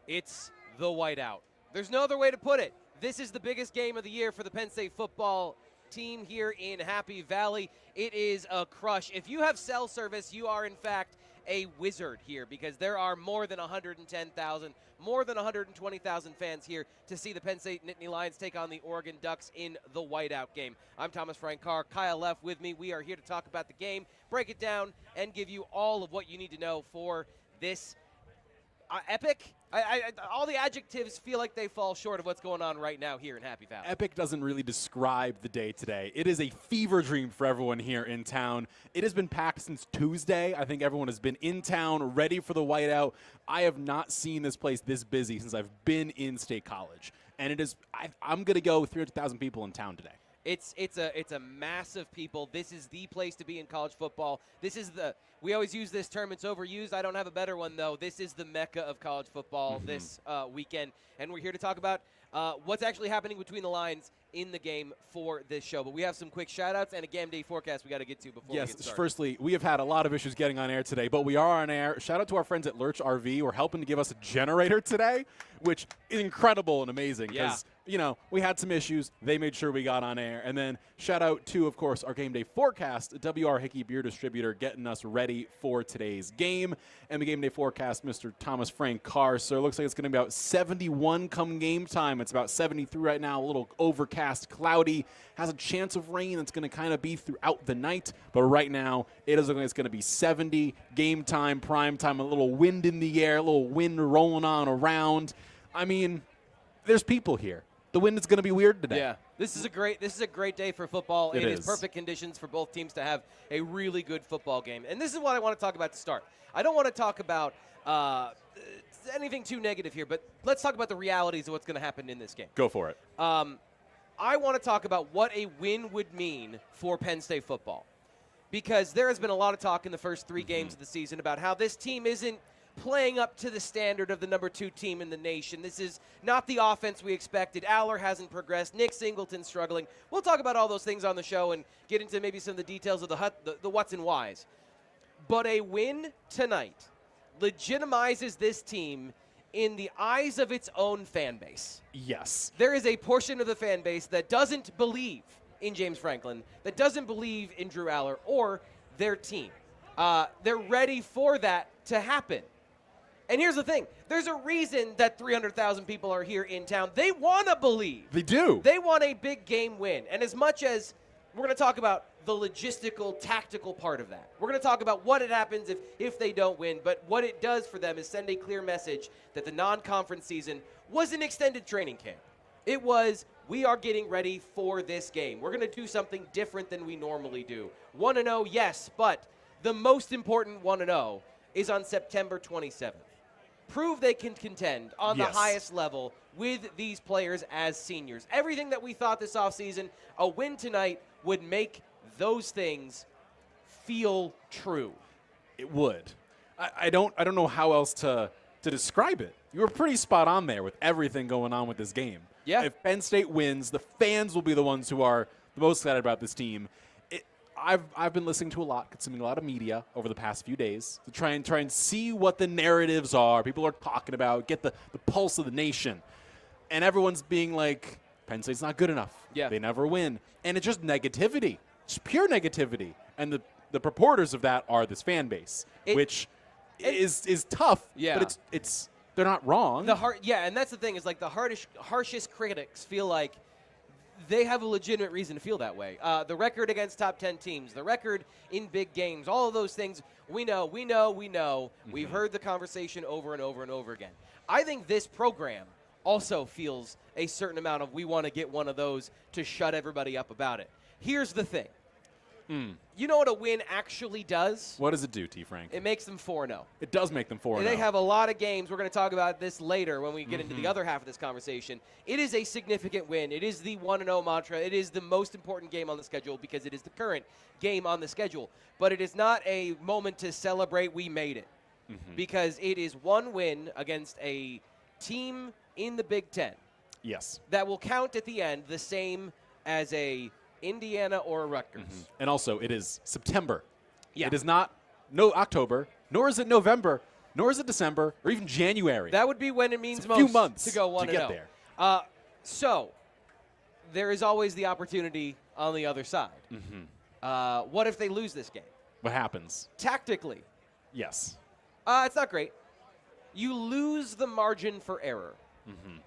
It's the whiteout. There's no other way to put it. This is the biggest game of the year for the Penn State football team here in Happy Valley. It is a crush. If you have cell service, you are in fact a wizard here, because there are more than 110,000, more than 120,000 fans here to see the Penn State Nittany Lions take on the Oregon Ducks in the whiteout game. I'm Thomas Frank Carr. Kyle Leff with me. We are here to talk about the game, break it down, and give you all of what you need to know for this epic. All the adjectives feel like they fall short of what's going on right now here in Happy Valley. Epic doesn't really describe the day today. It is a fever dream for everyone here in town. It has been packed since Tuesday. I think everyone has been in town, ready for the whiteout. I have not seen this place this busy since I've been in State College. And it is, I'm going to go 300,000 people in town today. It's a massive people. This is the place to be in college football. We always use this term, it's overused. I don't have a better one, though. This is the mecca of college football this weekend. And we're here to talk about what's actually happening between the lines in the game for this show. But we have some quick shout-outs and a game day forecast we got to get to before we get started. Yes, firstly, we have had a lot of issues getting on air today, but we are on air. Shout out to our friends at Lurch RV who are helping to give us a generator today, which is incredible and amazing because, we had some issues. They made sure we got on air. And then shout out to, of course, our game day forecast, WR Hickey Beer Distributor, getting us ready for today's game. And the game day forecast, Mr. Thomas Frank Carr. So it looks like it's going to be about 71 come game time. It's about 73 right now, a little overcast, cloudy. Has a chance of rain that's going to kind of be throughout the night. But right now, it is looking like it's going to be 70 game time, prime time, a little wind in the air, a little wind rolling on around. I mean, there's people here. The wind is going to be weird today. Yeah, this is a great day for football. It is perfect conditions for both teams to have a really good football game. And this is what I want to talk about to start. I don't want to talk about anything too negative here, but let's talk about the realities of what's going to happen in this game. Go for it. I want to talk about what a win would mean for Penn State football, because there has been a lot of talk in the first three games of the season about how this team isn't playing up to the standard of the number 2 team in the nation. This is not the offense we expected. Aller hasn't progressed. Nick Singleton's struggling. We'll talk about all those things on the show and get into maybe some of the details of the what's and whys. But a win tonight legitimizes this team in the eyes of its own fan base. Yes. There is a portion of the fan base that doesn't believe in James Franklin, that doesn't believe in Drew Aller or their team. They're ready for that to happen. And here's the thing. There's a reason that 300,000 people are here in town. They want to believe. They do. They want a big game win. And as much as we're going to talk about the logistical, tactical part of that, we're going to talk about what it happens if they don't win. But what it does for them is send a clear message that the non-conference season was an extended training camp. It was, we are getting ready for this game. We're going to do something different than we normally do. 1-0, yes, but the most important 1-0 is on September 27th. Prove they can contend on the highest level with these players as seniors. Everything that we thought this offseason, a win tonight would make those things feel true. It would. I don't know how else to describe it. You were pretty spot on there with everything going on with this game. Yeah. If Penn State wins, the fans will be the ones who are the most excited about this team. I've been listening to consuming a lot of media over the past few days to try and see what the narratives are. People are talking about, get the pulse of the nation. And everyone's being like, Penn State's not good enough. Yeah. They never win. And it's just negativity. It's pure negativity. And the purporters of that are this fan base, which is tough. Yeah. But it's they're not wrong. And that's the thing, is like the harshest critics feel like they have a legitimate reason to feel that way. The record against top 10 teams, the record in big games, all of those things, we know. We've heard the conversation over and over and over again. I think this program also feels a certain amount of, we want to get one of those to shut everybody up about it. Here's the thing. You know what a win actually does? What does it do, T. Frank? It makes them 4-0. It does make them 4-0. They have a lot of games. We're going to talk about this later when we get into the other half of this conversation. It is a significant win. It is the 1-0 mantra. It is the most important game on the schedule because it is the current game on the schedule. But it is not a moment to celebrate we made it, because it is one win against a team in the Big Ten. Yes. That will count at the end the same as a Indiana or a Rutgers. And also, it is September. Yeah. It is not October, nor is it November. nor is it December or even January. That would be when it means it's a most few months to go 1-0. to get there. So there is always the opportunity on the other side. What if they lose this game? What happens? Tactically, Yes. it's not great. You lose the margin for error.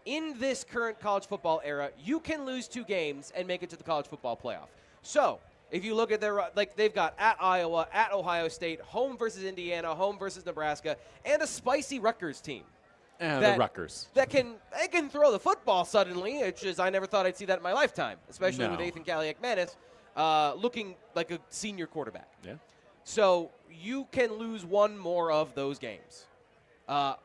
In this current college football era, you can lose 2 games and make it to the college football playoff. So if you look at their, they've got at Iowa, at Ohio State, home versus Indiana, home versus Nebraska, and a spicy Rutgers team. And the Rutgers. They can throw the football suddenly, which is I never thought I'd see that in my lifetime, especially with Ethan Kaliak-Manis looking like a senior quarterback. Yeah. So you can lose one more of those games.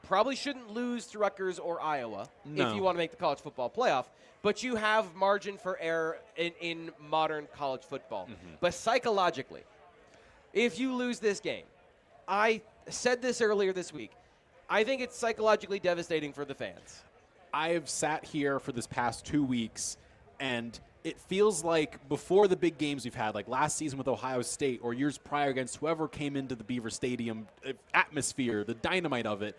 Probably shouldn't lose to Rutgers or Iowa if you want to make the college football playoff, but you have margin for error in modern college football. But psychologically, if you lose this game, I said this earlier this week, I think it's psychologically devastating for the fans. I have sat here for this past 2 weeks, and it feels like before the big games we've had, like last season with Ohio State or years prior against whoever came into the Beaver Stadium atmosphere, the dynamite of it,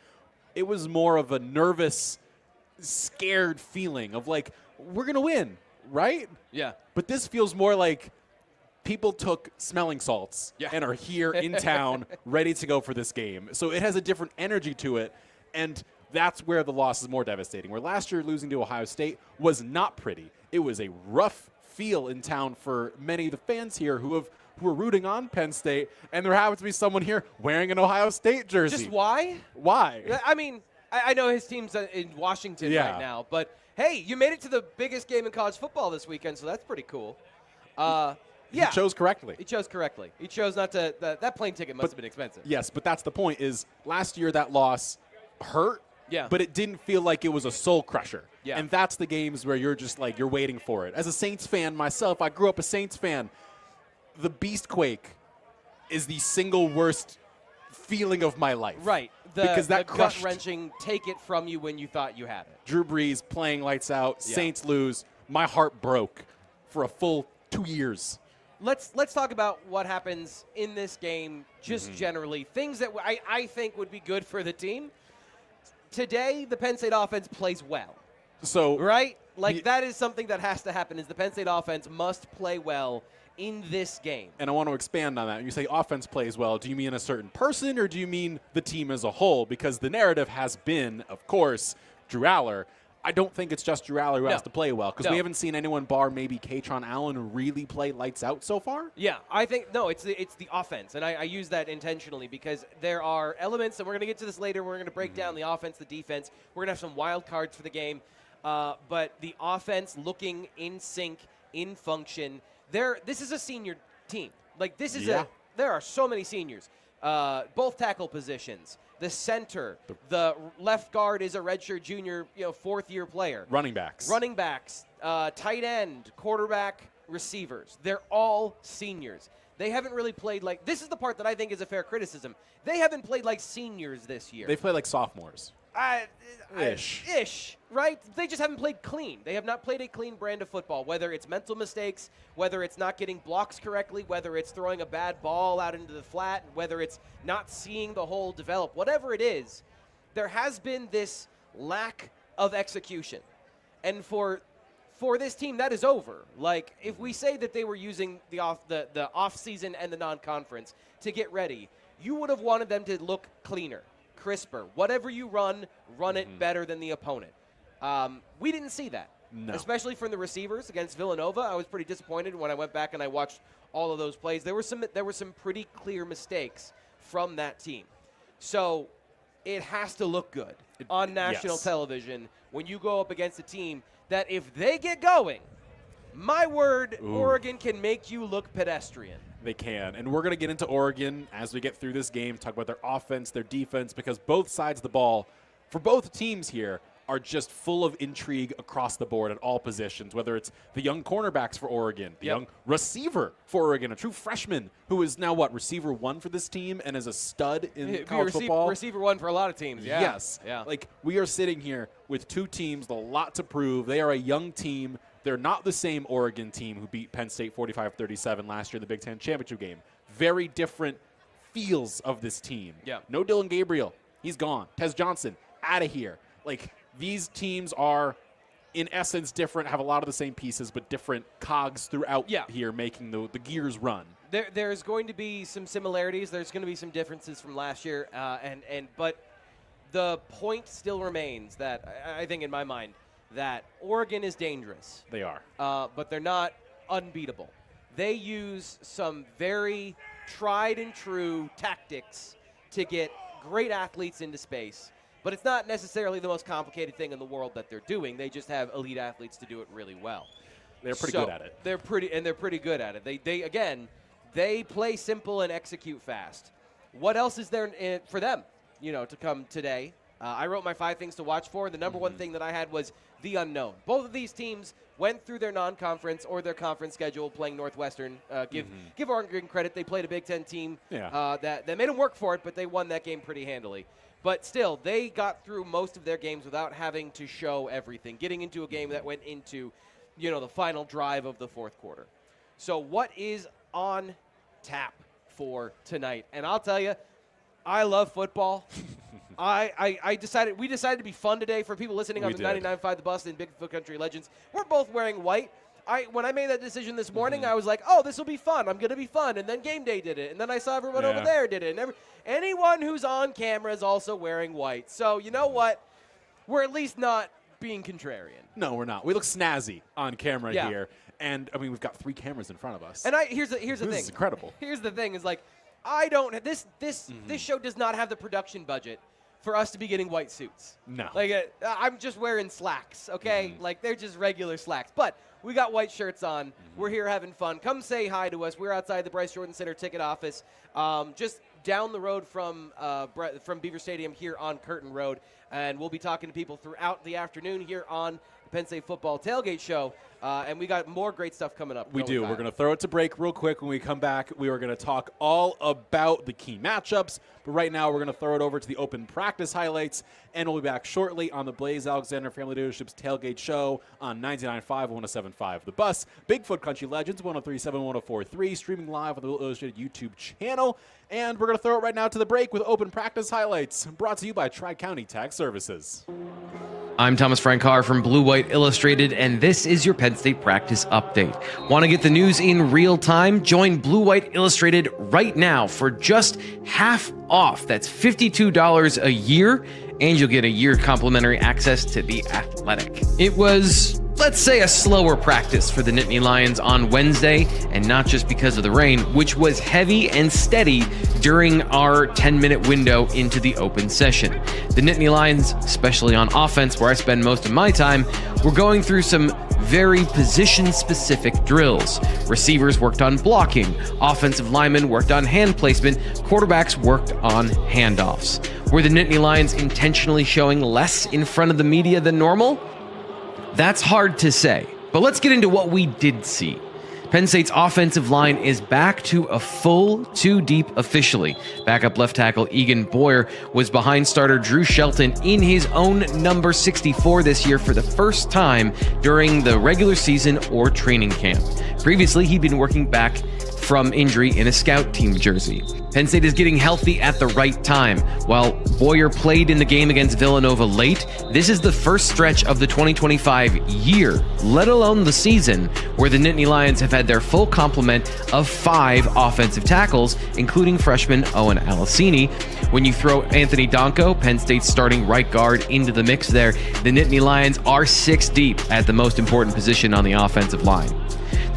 it was more of a nervous, scared feeling of like, we're going to win, right? Yeah. But this feels more like people took smelling salts and are here in town ready to go for this game. So it has a different energy to it, and that's where the loss is more devastating. Where last year losing to Ohio State was not pretty. It was a rough feel in town for many of the fans here who are rooting on Penn State, and there happens to be someone here wearing an Ohio State jersey. Just why? Why? I mean, I know his team's in Washington right now, but hey, you made it to the biggest game in college football this weekend, so that's pretty cool. He chose correctly. He chose correctly. He chose not to. That plane ticket must have been expensive. Yes, but that's the point. Is last year that loss hurt. Yeah. But it didn't feel like it was a soul crusher. Yeah. And that's the games where you're just like, you're waiting for it. As a Saints fan myself, I grew up a Saints fan. The Beastquake is the single worst feeling of my life. Right. Because that crushed. Gut-wrenching, take it from you when you thought you had it. Drew Brees playing lights out, Saints lose. My heart broke for a full 2 years. Let's talk about what happens in this game just generally. Things that I think would be good for the team. Today, the Penn State offense plays well. So right? Like, that is something that has to happen, is the Penn State offense must play well in this game. And I want to expand on that. You say offense plays well. Do you mean a certain person, or do you mean the team as a whole? Because the narrative has been, of course, Drew Aller. I don't think it's just Drew Aller who has to play well, because we haven't seen anyone bar maybe Katron Allen really play lights out so far. Yeah, I think, no, it's the offense, and I use that intentionally because there are elements, and we're going to get to this later, we're going to break down the offense, the defense. We're going to have some wild cards for the game, but the offense looking in sync, in function. This is a senior team. Like, this is there are so many seniors. Both tackle positions. The center, the left guard is a redshirt junior, fourth-year player. Running backs, tight end, quarterback, receivers. They're all seniors. They haven't really played like – this is the part that I think is a fair criticism. They haven't played like seniors this year. They've played like sophomores. Ish, right? They just haven't played clean. They have not played a clean brand of football, whether it's mental mistakes, whether it's not getting blocks correctly, whether it's throwing a bad ball out into the flat, whether it's not seeing the hole develop. Whatever it is, there has been this lack of execution. And for this team, that is over. Like, if we say that they were using the off-season and the non-conference to get ready, you would have wanted them to look cleaner, crisper. Whatever you run it better than the opponent. We didn't see that, especially from the receivers against Villanova. I was pretty disappointed when I went back and I watched all of those plays. There were some pretty clear mistakes from that team. So it has to look good on national television when you go up against a team that if they get going, my word, Oregon can make you look pedestrian. They can. And we're going to get into Oregon as we get through this game, talk about their offense, their defense, because both sides of the ball, for both teams here, are just full of intrigue across the board at all positions, whether it's the young cornerbacks for Oregon, the young receiver for Oregon, a true freshman who is now, receiver one for this team and is a stud in college football. Receiver one for a lot of teams, Yes. Yeah. Like, we are sitting here with two teams, a lot to prove. They are a young team. They're not the same Oregon team who beat Penn State 45-37 last year in the Big Ten championship game. Very different feels of this team. Yeah. No Dylan Gabriel. he's gone. Tez Johnson, out of here. Like, these teams are, in essence, different, have a lot of the same pieces, but different cogs throughout here, making the gears run. There's going to be some similarities. There's going to be some differences from last year, but the point still remains that I think, in my mind, that Oregon is dangerous. They are, but they're not unbeatable. They use some very tried and true tactics to get great athletes into space. But it's not necessarily the most complicated thing in the world that they're doing. They just have elite athletes to do it really well. They're pretty good at it. They're pretty good at it. They play simple and execute fast. What else is there for them, to come today? I wrote my 5 things to watch for. The number one thing that I had was the unknown. Both of these teams went through their non-conference or their conference schedule playing Northwestern. Give Oregon credit. They played a Big Ten team that made them work for it, but they won that game pretty handily. But still, they got through most of their games without having to show everything, getting into a game that went into, the final drive of the fourth quarter. So what is on tap for tonight? And I'll tell you, I love football. We decided to be fun today for people listening on the 99.5 The Bus and Bigfoot Country Legends. We're both wearing white. When I made that decision this morning, I was like, oh, this will be fun. I'm going to be fun. And then Game Day did it. And then I saw everyone over there did it. And anyone who's on camera is also wearing white. So you know what? We're at least not being contrarian. No, we're not. We look snazzy on camera here. And, we've got 3 cameras in front of us. And here's the thing. This is incredible. Here's the thing is, like, this show does not have the production budget for us to be getting white suits. No. Like, I'm just wearing slacks, okay? Like, they're just regular slacks. But we got white shirts on. We're here having fun. Come say hi to us. We're outside the Bryce Jordan Center ticket office, just down the road from Beaver Stadium here on Curtin Road. And we'll be talking to people throughout the afternoon here on the Penn State Football Tailgate Show. And we got more great stuff coming up. We do. We're going to throw it to break real quick. When we come back, we are going to talk all about the key matchups. But right now, we're going to throw it over to the open practice highlights. And we'll be back shortly on the Blaze Alexander Family Dealership's Tailgate Show on 99.5, 107.5 The Bus, Bigfoot Country Legends, 103.7, 104.3, streaming live on the Illustrated YouTube channel. And we're going to throw it right now to the break with open practice highlights, brought to you by Tri-County Tax Services. I'm Thomas Frankar from Blue White Illustrated, and this is your Penn State practice update. Want to get the news in real time? Join Blue White Illustrated right now for just half off. That's $52 a year, and you'll get a year complimentary access to The Athletic. It was, let's say, a slower practice for the Nittany Lions on Wednesday, and not just because of the rain, which was heavy and steady during our 10-minute window into the open session. The Nittany Lions, especially on offense, where I spend most of my time, were going through some very position-specific drills. Receivers worked on blocking, offensive linemen worked on hand placement, quarterbacks worked on handoffs. Were the Nittany Lions intentionally showing less in front of the media than normal? That's hard to say, but let's get into what we did see. Penn State's offensive line is back to a full 2 deep officially. Backup left tackle Egan Boyer was behind starter Drew Shelton in his own number 64 this year for the first time during the regular season or training camp. Previously, he'd been working back from injury in a scout team jersey. Penn State is getting healthy at the right time. While Boyer played in the game against Villanova late, this is the first stretch of the 2025 year, let alone the season, where the Nittany Lions have had their full complement of 5 offensive tackles, including freshman Owen Alicini. When you throw Anthony Donko, Penn State's starting right guard, into the mix there, the Nittany Lions are 6 deep at the most important position on the offensive line.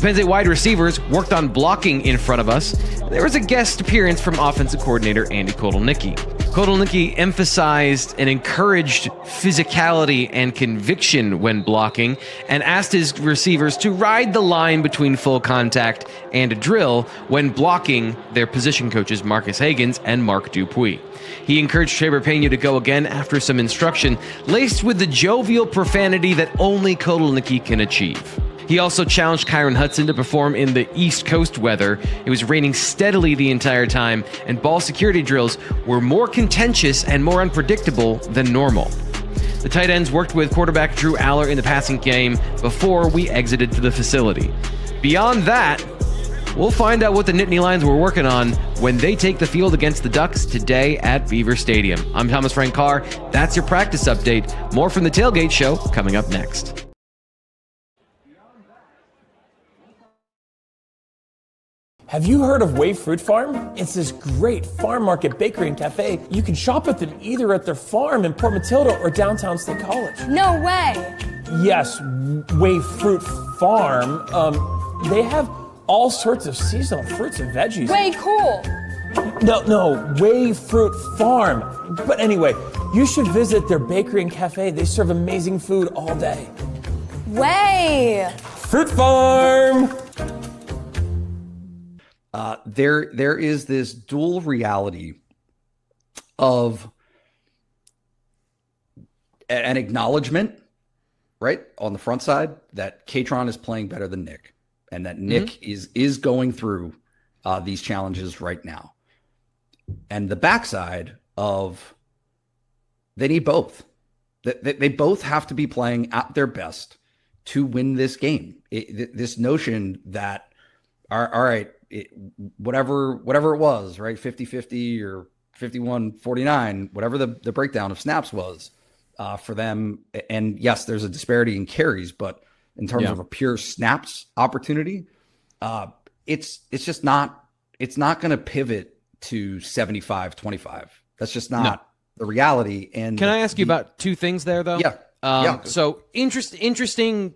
Penn State wide receivers worked on blocking in front of us. There was a guest appearance from offensive coordinator Andy Kotelnicki. Kotelnicki emphasized and encouraged physicality and conviction when blocking and asked his receivers to ride the line between full contact and a drill when blocking their position coaches Marcus Hagans and Mark Dupuis. He encouraged Traber Pena to go again after some instruction laced with the jovial profanity that only Kotelnicki can achieve. He also challenged Kyron Hudson to perform in the East Coast weather. It was raining steadily the entire time, and ball security drills were more contentious and more unpredictable than normal. The tight ends worked with quarterback Drew Aller in the passing game before we exited to the facility. Beyond that, We'll find out what the Nittany Lions were working on when they take the field against the Ducks today at Beaver Stadium. I'm Thomas Frank Carr. That's your practice update. More from the Tailgate Show coming up next. Have you heard of Wave Fruit Farm? It's this great farm market bakery and cafe. You can shop with them either at their farm in Port Matilda or downtown State College. No way. Yes, Wave Fruit Farm. They have all sorts of seasonal fruits and veggies. Way cool. No, Wave Fruit Farm. But anyway, you should visit their bakery and cafe. They serve amazing food all day. Way. Fruit Farm. There is this dual reality of an acknowledgement, right, on the front side that Katron is playing better than Nick, and that Nick is going through these challenges right now. And the backside of they need both. They both have to be playing at their best to win this game. This notion that, all right, whatever it was, right, 50-50 or 51-49, whatever the breakdown of snaps was for them. And yes, there's a disparity in carries, but in terms of a pure snaps opportunity, it's just not, it's not going to pivot to 75-25. That's just not the reality. And can I ask you about two things there, though? Yeah. So interesting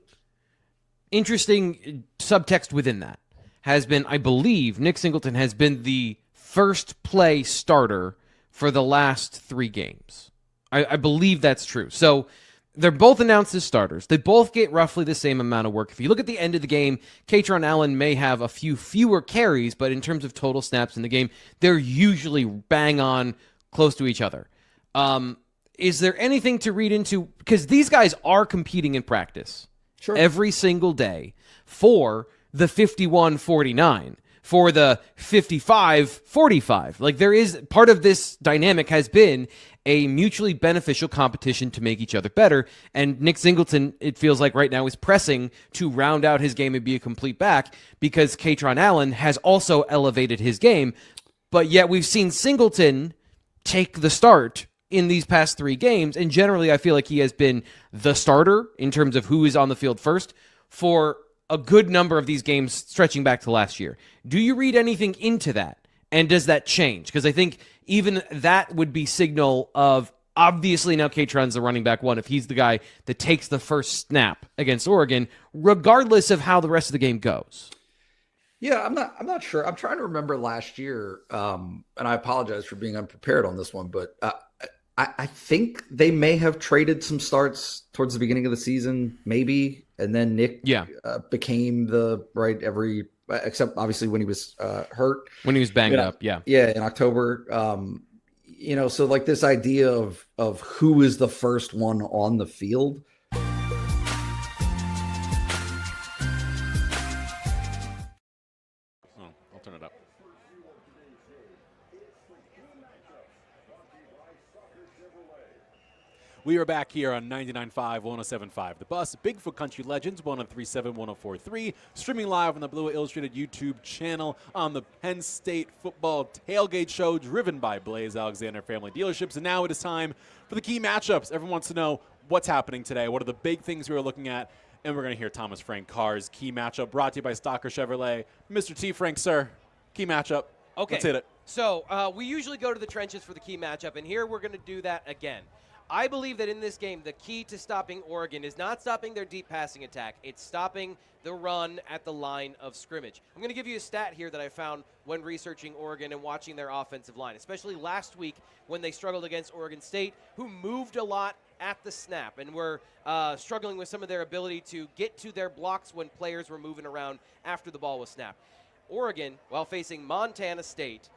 subtext within that has been, I believe, Nick Singleton has been the first play starter for the last 3 games. I believe that's true. So they're both announced as starters. They both get roughly the same amount of work. If you look at the end of the game, Katron Allen may have a few fewer carries, but in terms of total snaps in the game, they're usually bang on close to each other. Is there anything to read into? Because these guys are competing in practice every single day for the 51-49, for the 55-45. Like, there is part of this dynamic has been a mutually beneficial competition to make each other better. And Nick Singleton, it feels like right now, is pressing to round out his game and be a complete back because Katron Allen has also elevated his game. But yet we've seen Singleton take the start in these past 3 games. And generally, I feel like he has been the starter in terms of who is on the field first for a good number of these games stretching back to last year. Do you read anything into that? And does that change? Because I think even that would be signal of, obviously now Katron's the running back 1 if he's the guy that takes the first snap against Oregon, regardless of how the rest of the game goes. Yeah, I'm not sure. I'm trying to remember last year, and I apologize for being unprepared on this one, but I think they may have traded some starts towards the beginning of the season, maybe, and then Nick became the except obviously when he was hurt, when he was banged up, in October. So like this idea of who is the first one on the field. I'll turn it up. We are back here on 99.5, 107.5 The Bus, Bigfoot Country Legends, 103.7, 104.3, streaming live on the Blue Illustrated YouTube channel on the Penn State Football Tailgate Show, driven by Blaze Alexander Family Dealerships. And now it is time for the key matchups. Everyone wants to know what's happening today. What are the big things we are looking at? And we're going to hear Thomas Frank Carr's key matchup, brought to you by Stocker Chevrolet. Mr. T. Frank, sir, key matchup. Okay. Let's hit it. So we usually go to the trenches for the key matchup, and here we're going to do that again. I believe that in this game, the key to stopping Oregon is not stopping their deep passing attack. It's stopping the run at the line of scrimmage. I'm going to give you a stat here that I found when researching Oregon and watching their offensive line, especially last week when they struggled against Oregon State, who moved a lot at the snap and were struggling with some of their ability to get to their blocks when players were moving around after the ball was snapped. Oregon, while facing Montana State,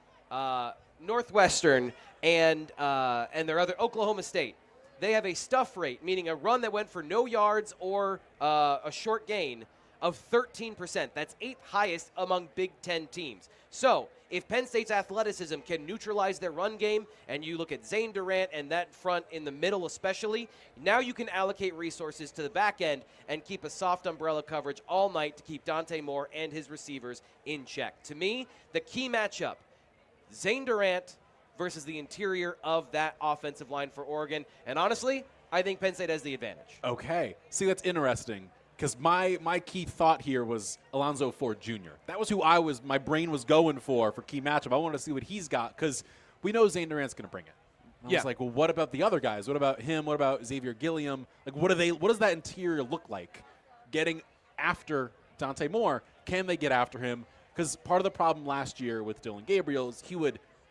Northwestern, and their other Oklahoma State, they have a stuff rate, meaning a run that went for no yards or a short gain, of 13%. That's 8th highest among Big Ten teams. So if Penn State's athleticism can neutralize their run game, and you look at Zane Durant and that front in the middle especially, now you can allocate resources to the back end and keep a soft umbrella coverage all night to keep Dante Moore and his receivers in check. To me, the key matchup, Zane Durant versus the interior of that offensive line for Oregon. And honestly, I think Penn State has the advantage. Okay. See, that's interesting. Because my key thought here was Alonzo Ford Jr. That was who my brain was going for key matchup. I wanted to see what he's got because we know Zane Durant's going to bring it. I was like, well, what about the other guys? What about him? What about Xavier Gilliam? Like, what does that interior look like? Getting after Dante Moore, can they get after him? Because part of the problem last year with Dylan Gabriel is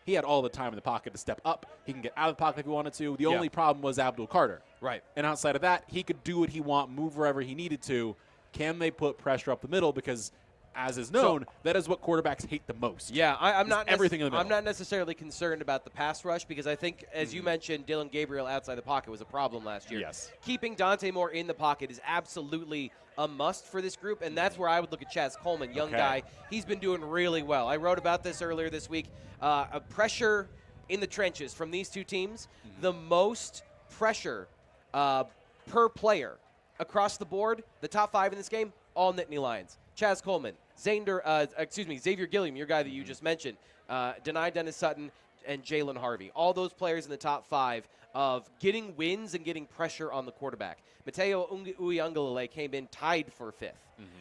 he had all the time in the pocket to step up. He can get out of the pocket if he wanted to. The only problem was Abdul Carter. Right. And outside of that, he could do what he want, move wherever he needed to. Can they put pressure up the middle? Because, as is known, that is what quarterbacks hate the most. Yeah, I'm not everything in the middle. I'm not necessarily concerned about the pass rush because I think, as you mentioned, Dylan Gabriel outside the pocket was a problem last year. Yes. Keeping Dante Moore in the pocket is absolutely a must for this group, and that's where I would look at Chaz Coleman, young guy. He's been doing really well. I wrote about this earlier this week. A pressure in the trenches from these two teams, the most pressure per player across the board, the top 5 in this game, all Nittany Lions. Chaz Coleman, Xavier Gilliam, your guy that you just mentioned, Denai Dennis Sutton, and Jalen Harvey. All those players in the top 5 of getting wins and getting pressure on the quarterback. Mateo Uiagalelei came in tied for 5th.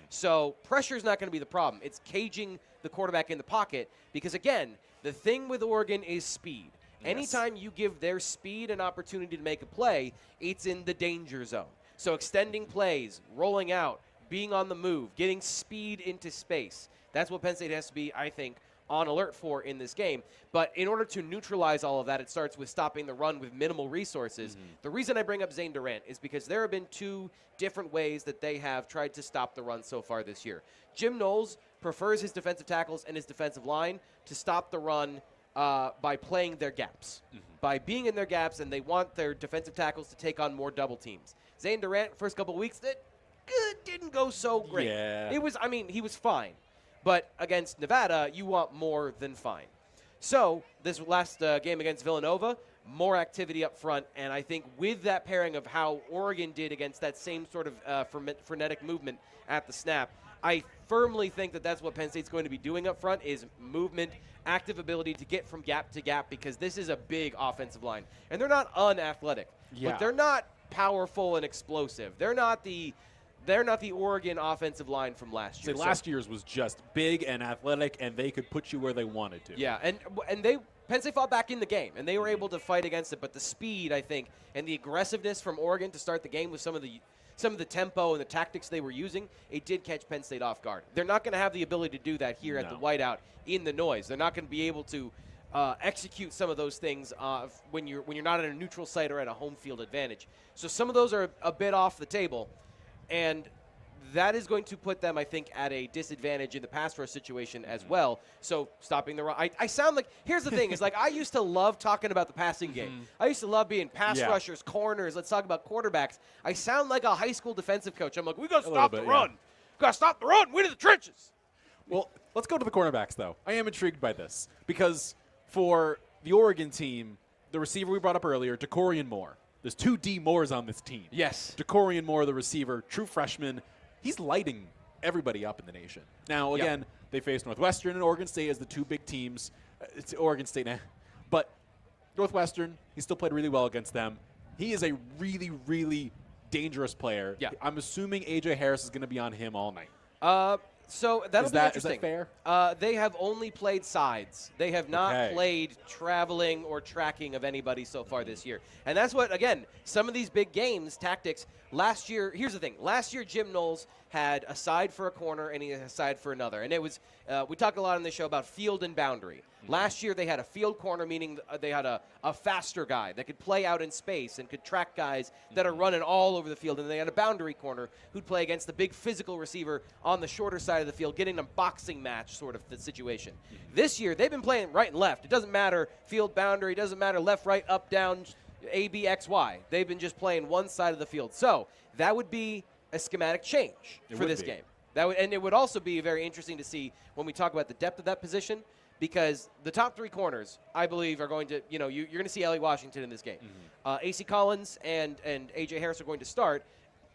So pressure is not going to be the problem. It's caging the quarterback in the pocket because, again, the thing with Oregon is speed. Anytime you give their speed an opportunity to make a play, it's in the danger zone. So extending plays, rolling out, being on the move, getting speed into space. That's what Penn State has to be, I think, on alert for in this game. But in order to neutralize all of that, it starts with stopping the run with minimal resources. The reason I bring up Zane Durant is because there have been 2 different ways that they have tried to stop the run so far this year. Jim Knowles prefers his defensive tackles and his defensive line to stop the run by playing their gaps, by being in their gaps, and they want their defensive tackles to take on more double teams. Zane Durant, first couple of weeks, that didn't go so great. Yeah. He was fine. But against Nevada, you want more than fine. So this last game against Villanova, more activity up front, and I think with that pairing of how Oregon did against that same sort of frenetic movement at the snap, I firmly think that that's what Penn State's going to be doing up front is movement, active ability to get from gap to gap because this is a big offensive line. And they're not unathletic, but they're not powerful and explosive. They're not the Oregon offensive line from last year. Last year's was just big and athletic, and they could put you where they wanted to. Yeah, and Penn State fought back in the game, and they were able to fight against it. But the speed, I think, and the aggressiveness from Oregon to start the game with some of the tempo and the tactics they were using, it did catch Penn State off guard. They're not going to have the ability to do that here at the whiteout in the noise. They're not going to be able to execute some of those things when you're not at a neutral site or at a home field advantage. So some of those are a bit off the table. And that is going to put them, I think, at a disadvantage in the pass rush situation as well. So stopping the run. I sound like, here's the thing, is like I used to love talking about the passing game. I used to love being pass rushers, corners. Let's talk about quarterbacks. I sound like a high school defensive coach. I'm like, we got to stop the run. Got to stop the run. Win in the trenches. Well, let's go to the cornerbacks, though. I am intrigued by this because for the Oregon team, the receiver we brought up earlier, Decorian Moore. There's 2 D Moores on this team. Yes. Decorian Moore, the receiver, true freshman. He's lighting everybody up in the nation. Now, again, they face Northwestern and Oregon State as the 2 big teams. It's Oregon State now. But Northwestern, he still played really well against them. He is a really, really dangerous player. Yeah. I'm assuming A.J. Harris is going to be on him all night. So that'll be interesting. Is that fair? They have only played sides. They have not played traveling or tracking of anybody so far this year. And that's what, again, some of these big games, tactics, last year, here's the thing. Last year, Jim Knowles had a side for a corner and he had a side for another. And it was, we talk a lot on this show about field and boundary. Last year, they had a field corner, meaning they had a faster guy that could play out in space and could track guys that are running all over the field. And they had a boundary corner who'd play against the big physical receiver on the shorter side of the field, getting a boxing match sort of the situation. This year, they've been playing right and left. It doesn't matter field boundary. It doesn't matter left, right, up, down, A, B, X, Y. They've been just playing one side of the field. So that would be a schematic change for this game. And it would also be very interesting to see when we talk about the depth of that position, because the top 3 corners, I believe, are going to, you're going to see Elliot Washington in this game. A.C. Collins and A.J. Harris are going to start.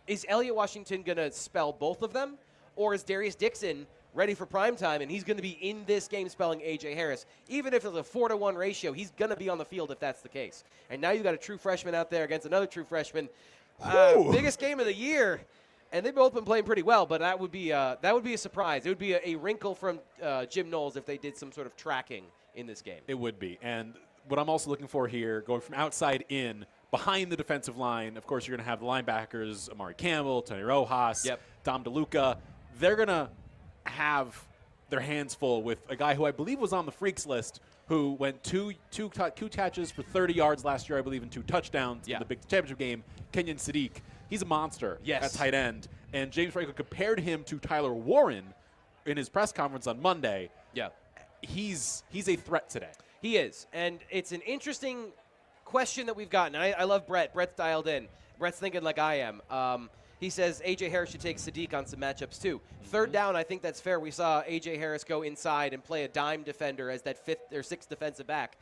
Is Elliot Washington going to spell both of them? Or is Darius Dixon ready for prime time, and he's going to be in this game spelling A.J. Harris? Even if it's a 4-to-1 ratio, he's going to be on the field if that's the case. And now you've got a true freshman out there against another true freshman. Biggest game of the year. And they've both been playing pretty well, but that would be a surprise. It would be a wrinkle from Jim Knowles if they did some sort of tracking in this game. It would be. And what I'm also looking for here, going from outside in, behind the defensive line, of course, you're going to have the linebackers, Amari Campbell, Tony Rojas, Dom DeLuca. They're going to have their hands full with a guy who I believe was on the freaks list, who went two catches for 30 yards last year, I believe, and 2 touchdowns in the Big Championship game, Kenyon Sadiq. He's a monster at tight end. And James Franco compared him to Tyler Warren in his press conference on Monday. Yeah. He's a threat today. He is. And it's an interesting question that we've gotten. I love Brett. Brett's dialed in. Brett's thinking like I am. He says A.J. Harris should take Sadiq on some matchups too. Third down, I think that's fair. We saw A.J. Harris go inside and play a dime defender as that 5th or 6th defensive back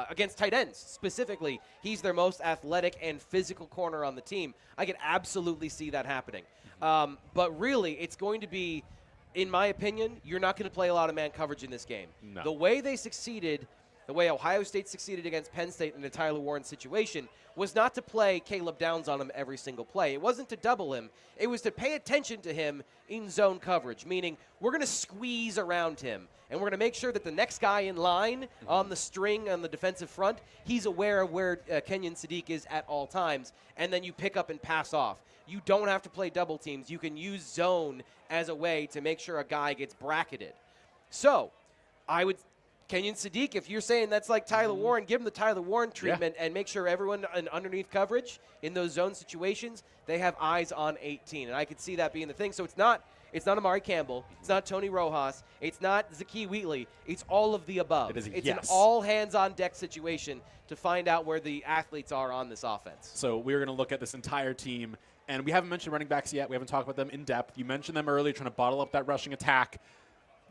against tight ends. Specifically, he's their most athletic and physical corner on the team. I can absolutely see that happening. But really, it's going to be, in my opinion, you're not going to play a lot of man coverage in this game. No. The way they succeeded, the way Ohio State succeeded against Penn State in the Tyler Warren situation, was not to play Caleb Downs on him every single play. It wasn't to double him. It was to pay attention to him in zone coverage, meaning we're going to squeeze around him, and we're going to make sure that the next guy in line on the string on the defensive front, he's aware of where Kenyon Sadiq is at all times, and then you pick up and pass off. You don't have to play double teams. You can use zone as a way to make sure a guy gets bracketed. So Kenyon Sadiq, if you're saying that's like Tyler Warren, give him the Tyler Warren treatment and make sure everyone underneath coverage in those zone situations, they have eyes on 18. And I could see that being the thing. So it's not Amari Campbell. It's not Tony Rojas. It's not Zakee Wheatley. It's all of the above. It's an all-hands-on-deck situation to find out where the athletes are on this offense. So we're going to look at this entire team. And we haven't mentioned running backs yet. We haven't talked about them in depth. You mentioned them earlier, trying to bottle up that rushing attack.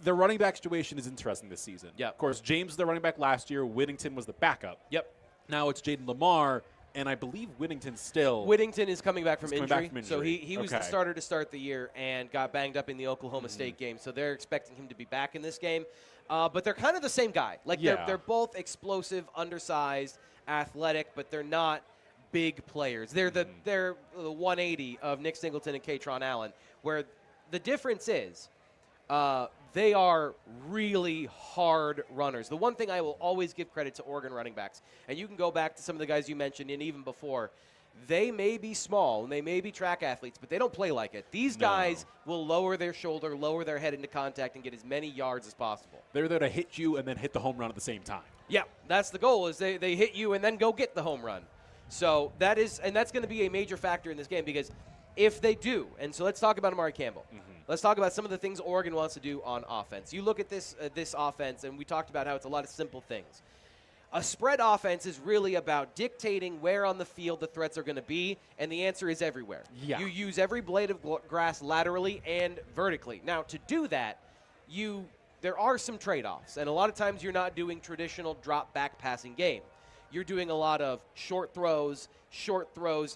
Their running back situation is interesting this season. Yeah. Of course, James was the running back last year. Whittington was the backup. Yep. Now it's Jaden Lamar, and I believe Whittington is coming back from injury. So he was the starter to start the year and got banged up in the Oklahoma State game. So they're expecting him to be back in this game. But they're kind of the same guy. They're both explosive, undersized, athletic, but they're not big players. They're the 180 of Nick Singleton and Katron Allen, where the difference is they are really hard runners. The one thing I will always give credit to Oregon running backs, and you can go back to some of the guys you mentioned and even before, they may be small and they may be track athletes, but they don't play like it. These guys will lower their shoulder, lower their head into contact, and get as many yards as possible. They're there to hit you and then hit the home run at the same time. Yeah, that's the goal, is they hit you and then go get the home run. So that's going to be a major factor in this game, because if they do, and so let's talk about Amari Campbell. Let's talk about some of the things Oregon wants to do on offense. You look at this offense, and we talked about how it's a lot of simple things. A spread offense is really about dictating where on the field the threats are going to be, and the answer is everywhere. Yeah. You use every blade of grass laterally and vertically. Now, to do that, there are some trade-offs, and a lot of times you're not doing traditional drop-back passing game. You're doing a lot of short throws,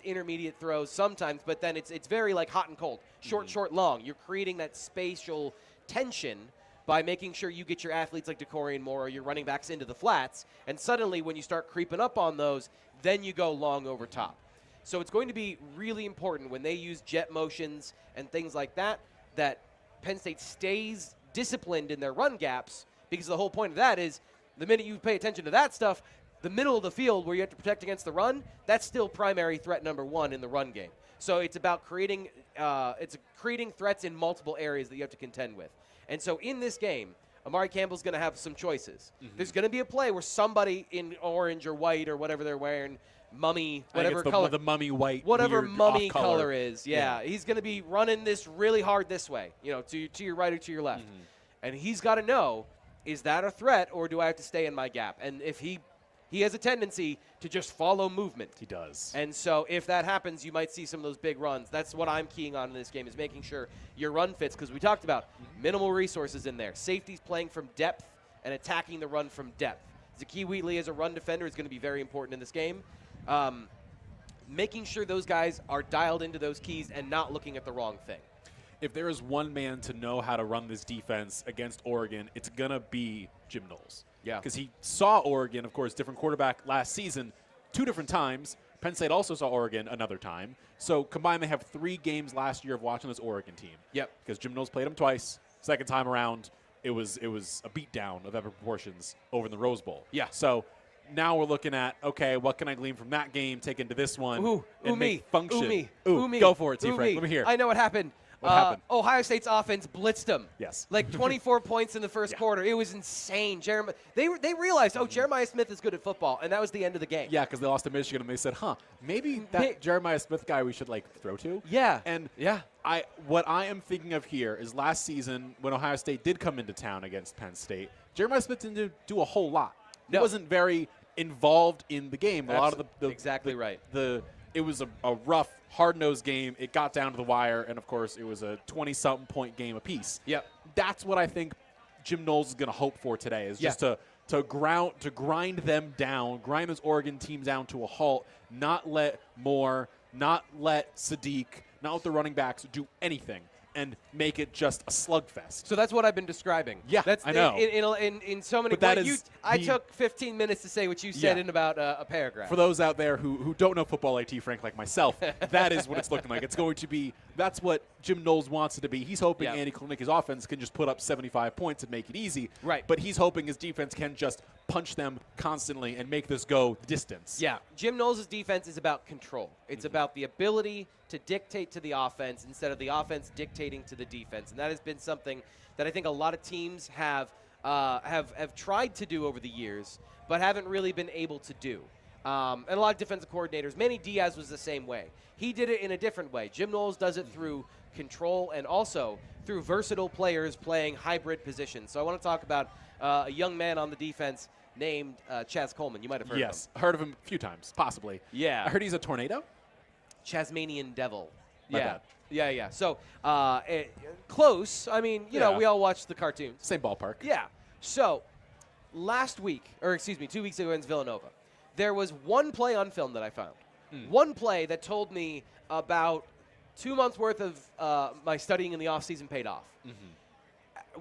intermediate throws sometimes, but then it's very like hot and cold. Short, long. You're creating that spatial tension by making sure you get your athletes like DeCorian Moore or your running backs into the flats, and suddenly when you start creeping up on those, then you go long over top. So it's going to be really important when they use jet motions and things like that Penn State stays disciplined in their run gaps, because the whole point of that is the minute you pay attention to that stuff, the middle of the field where you have to protect against the run, that's still primary threat number one in the run game. So it's about creating threats in multiple areas that you have to contend with. And so in this game, Amari Campbell's going to have some choices. There's going to be a play where somebody in orange or white or whatever they're wearing, mummy, whatever color. The mummy white. Whatever weird mummy off-color. color is. Yeah. He's going to be running this really hard this way, to your right or to your left. And he's got to know, is that a threat or do I have to stay in my gap? And if he he has a tendency to just follow movement. He does. And so if that happens, you might see some of those big runs. That's what I'm keying on in this game, is making sure your run fits, because we talked about minimal resources in there. Safeties playing from depth and attacking the run from depth. Zakee Wheatley as a run defender is going to be very important in this game. Making sure those guys are dialed into those keys and not looking at the wrong thing. If there is one man to know how to run this defense against Oregon, it's going to be Jim Knowles. Yeah. Because he saw Oregon, of course, different quarterback last season, 2 different times. Penn State also saw Oregon another time. So combined, they have 3 games last year of watching this Oregon team. Yep. Because Jim Knowles played them twice. Second time around, it was a beatdown of epic proportions over in the Rose Bowl. Yeah. So now we're looking at, okay, what can I glean from that game, take into this one, and make function. Ooh, me. Go for it, T. Ooh, Frank. me. Let me hear. I know what happened. What happened? Ohio State's offense blitzed them. Yes. Like 24 points in the first quarter. It was insane. They realized, Jeremiah Smith is good at football, and that was the end of the game. Yeah, because they lost to Michigan, and they said, maybe that Jeremiah Smith guy we should, throw to? Yeah. And yeah. What I am thinking of here is last season when Ohio State did come into town against Penn State, Jeremiah Smith didn't do a whole lot. He wasn't very involved in the game. A lot of the exactly right. It was a rough, hard-nosed game. It got down to the wire, and, of course, it was a 20-something point game apiece. Yep. That's what I think Jim Knowles is going to hope for today, is just to grind them down, grind those Oregon teams down to a halt, not let Moore, not let Sadiq, not let the running backs do anything, and make it just a slugfest. So that's what I've been describing. Yeah, that's I know. In so many. But I took 15 minutes to say what you said in about a paragraph. For those out there who don't know football like T. Frank, like myself, that is what it's looking like. It's going to be. That's what Jim Knowles wants it to be. He's hoping Andy Klinicki's offense can just put up 75 points and make it easy. Right. But he's hoping his defense can just punch them constantly and make this go the distance. Yeah. Jim Knowles' defense is about control. It's about the ability to dictate to the offense instead of the offense dictating to the defense. And that has been something that I think a lot of teams have tried to do over the years, but haven't really been able to do. And a lot of defensive coordinators, Manny Diaz was the same way. He did it in a different way. Jim Knowles does it through control and also through versatile players playing hybrid positions. So I want to talk about a young man on the defense named Chaz Coleman. You might have heard of him. Yes, heard of him a few times, possibly. Yeah. I heard he's a tornado. Chasmanian Devil. My bad. Yeah. So close. I mean, you know, we all watch the cartoons. Same ballpark. Yeah. So last week, or excuse me, 2 weeks ago against Villanova, there was one play on film that I found. One play that told me about 2 months worth of my studying in the offseason paid off.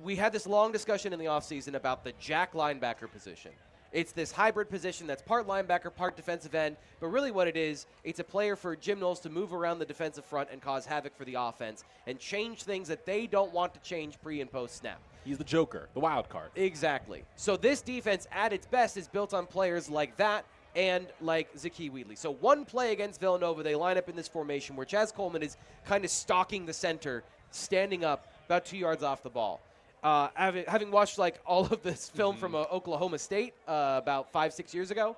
We had this long discussion in the offseason about the jack linebacker position. It's this hybrid position that's part linebacker, part defensive end, but really what it is, it's a player for Jim Knowles to move around the defensive front and cause havoc for the offense and change things that they don't want to change pre and post snap. He's the joker, the wild card. Exactly. So this defense at its best is built on players like that and like Zakee Wheatley. So one play against Villanova, they line up in this formation where Chaz Coleman is kind of stalking the center, standing up about 2 yards off the ball. Having watched all of this film from Oklahoma State about 5-6 years ago,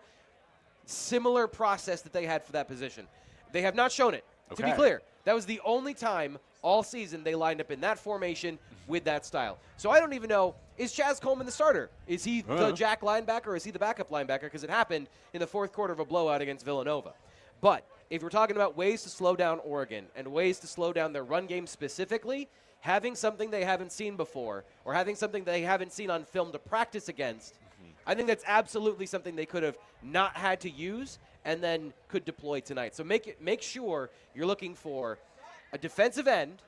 similar process that they had for that position. They have not shown it. To be clear, that was the only time all season they lined up in that formation with that style. So I don't even know, is Chaz Coleman the starter? Is he the jack linebacker or is he the backup linebacker? Because it happened in the fourth quarter of a blowout against Villanova. But if we're talking about ways to slow down Oregon and ways to slow down their run game specifically, having something they haven't seen before or having something they haven't seen on film to practice against, I think that's absolutely something they could have not had to use and then could deploy tonight. So make sure you're looking for a defensive end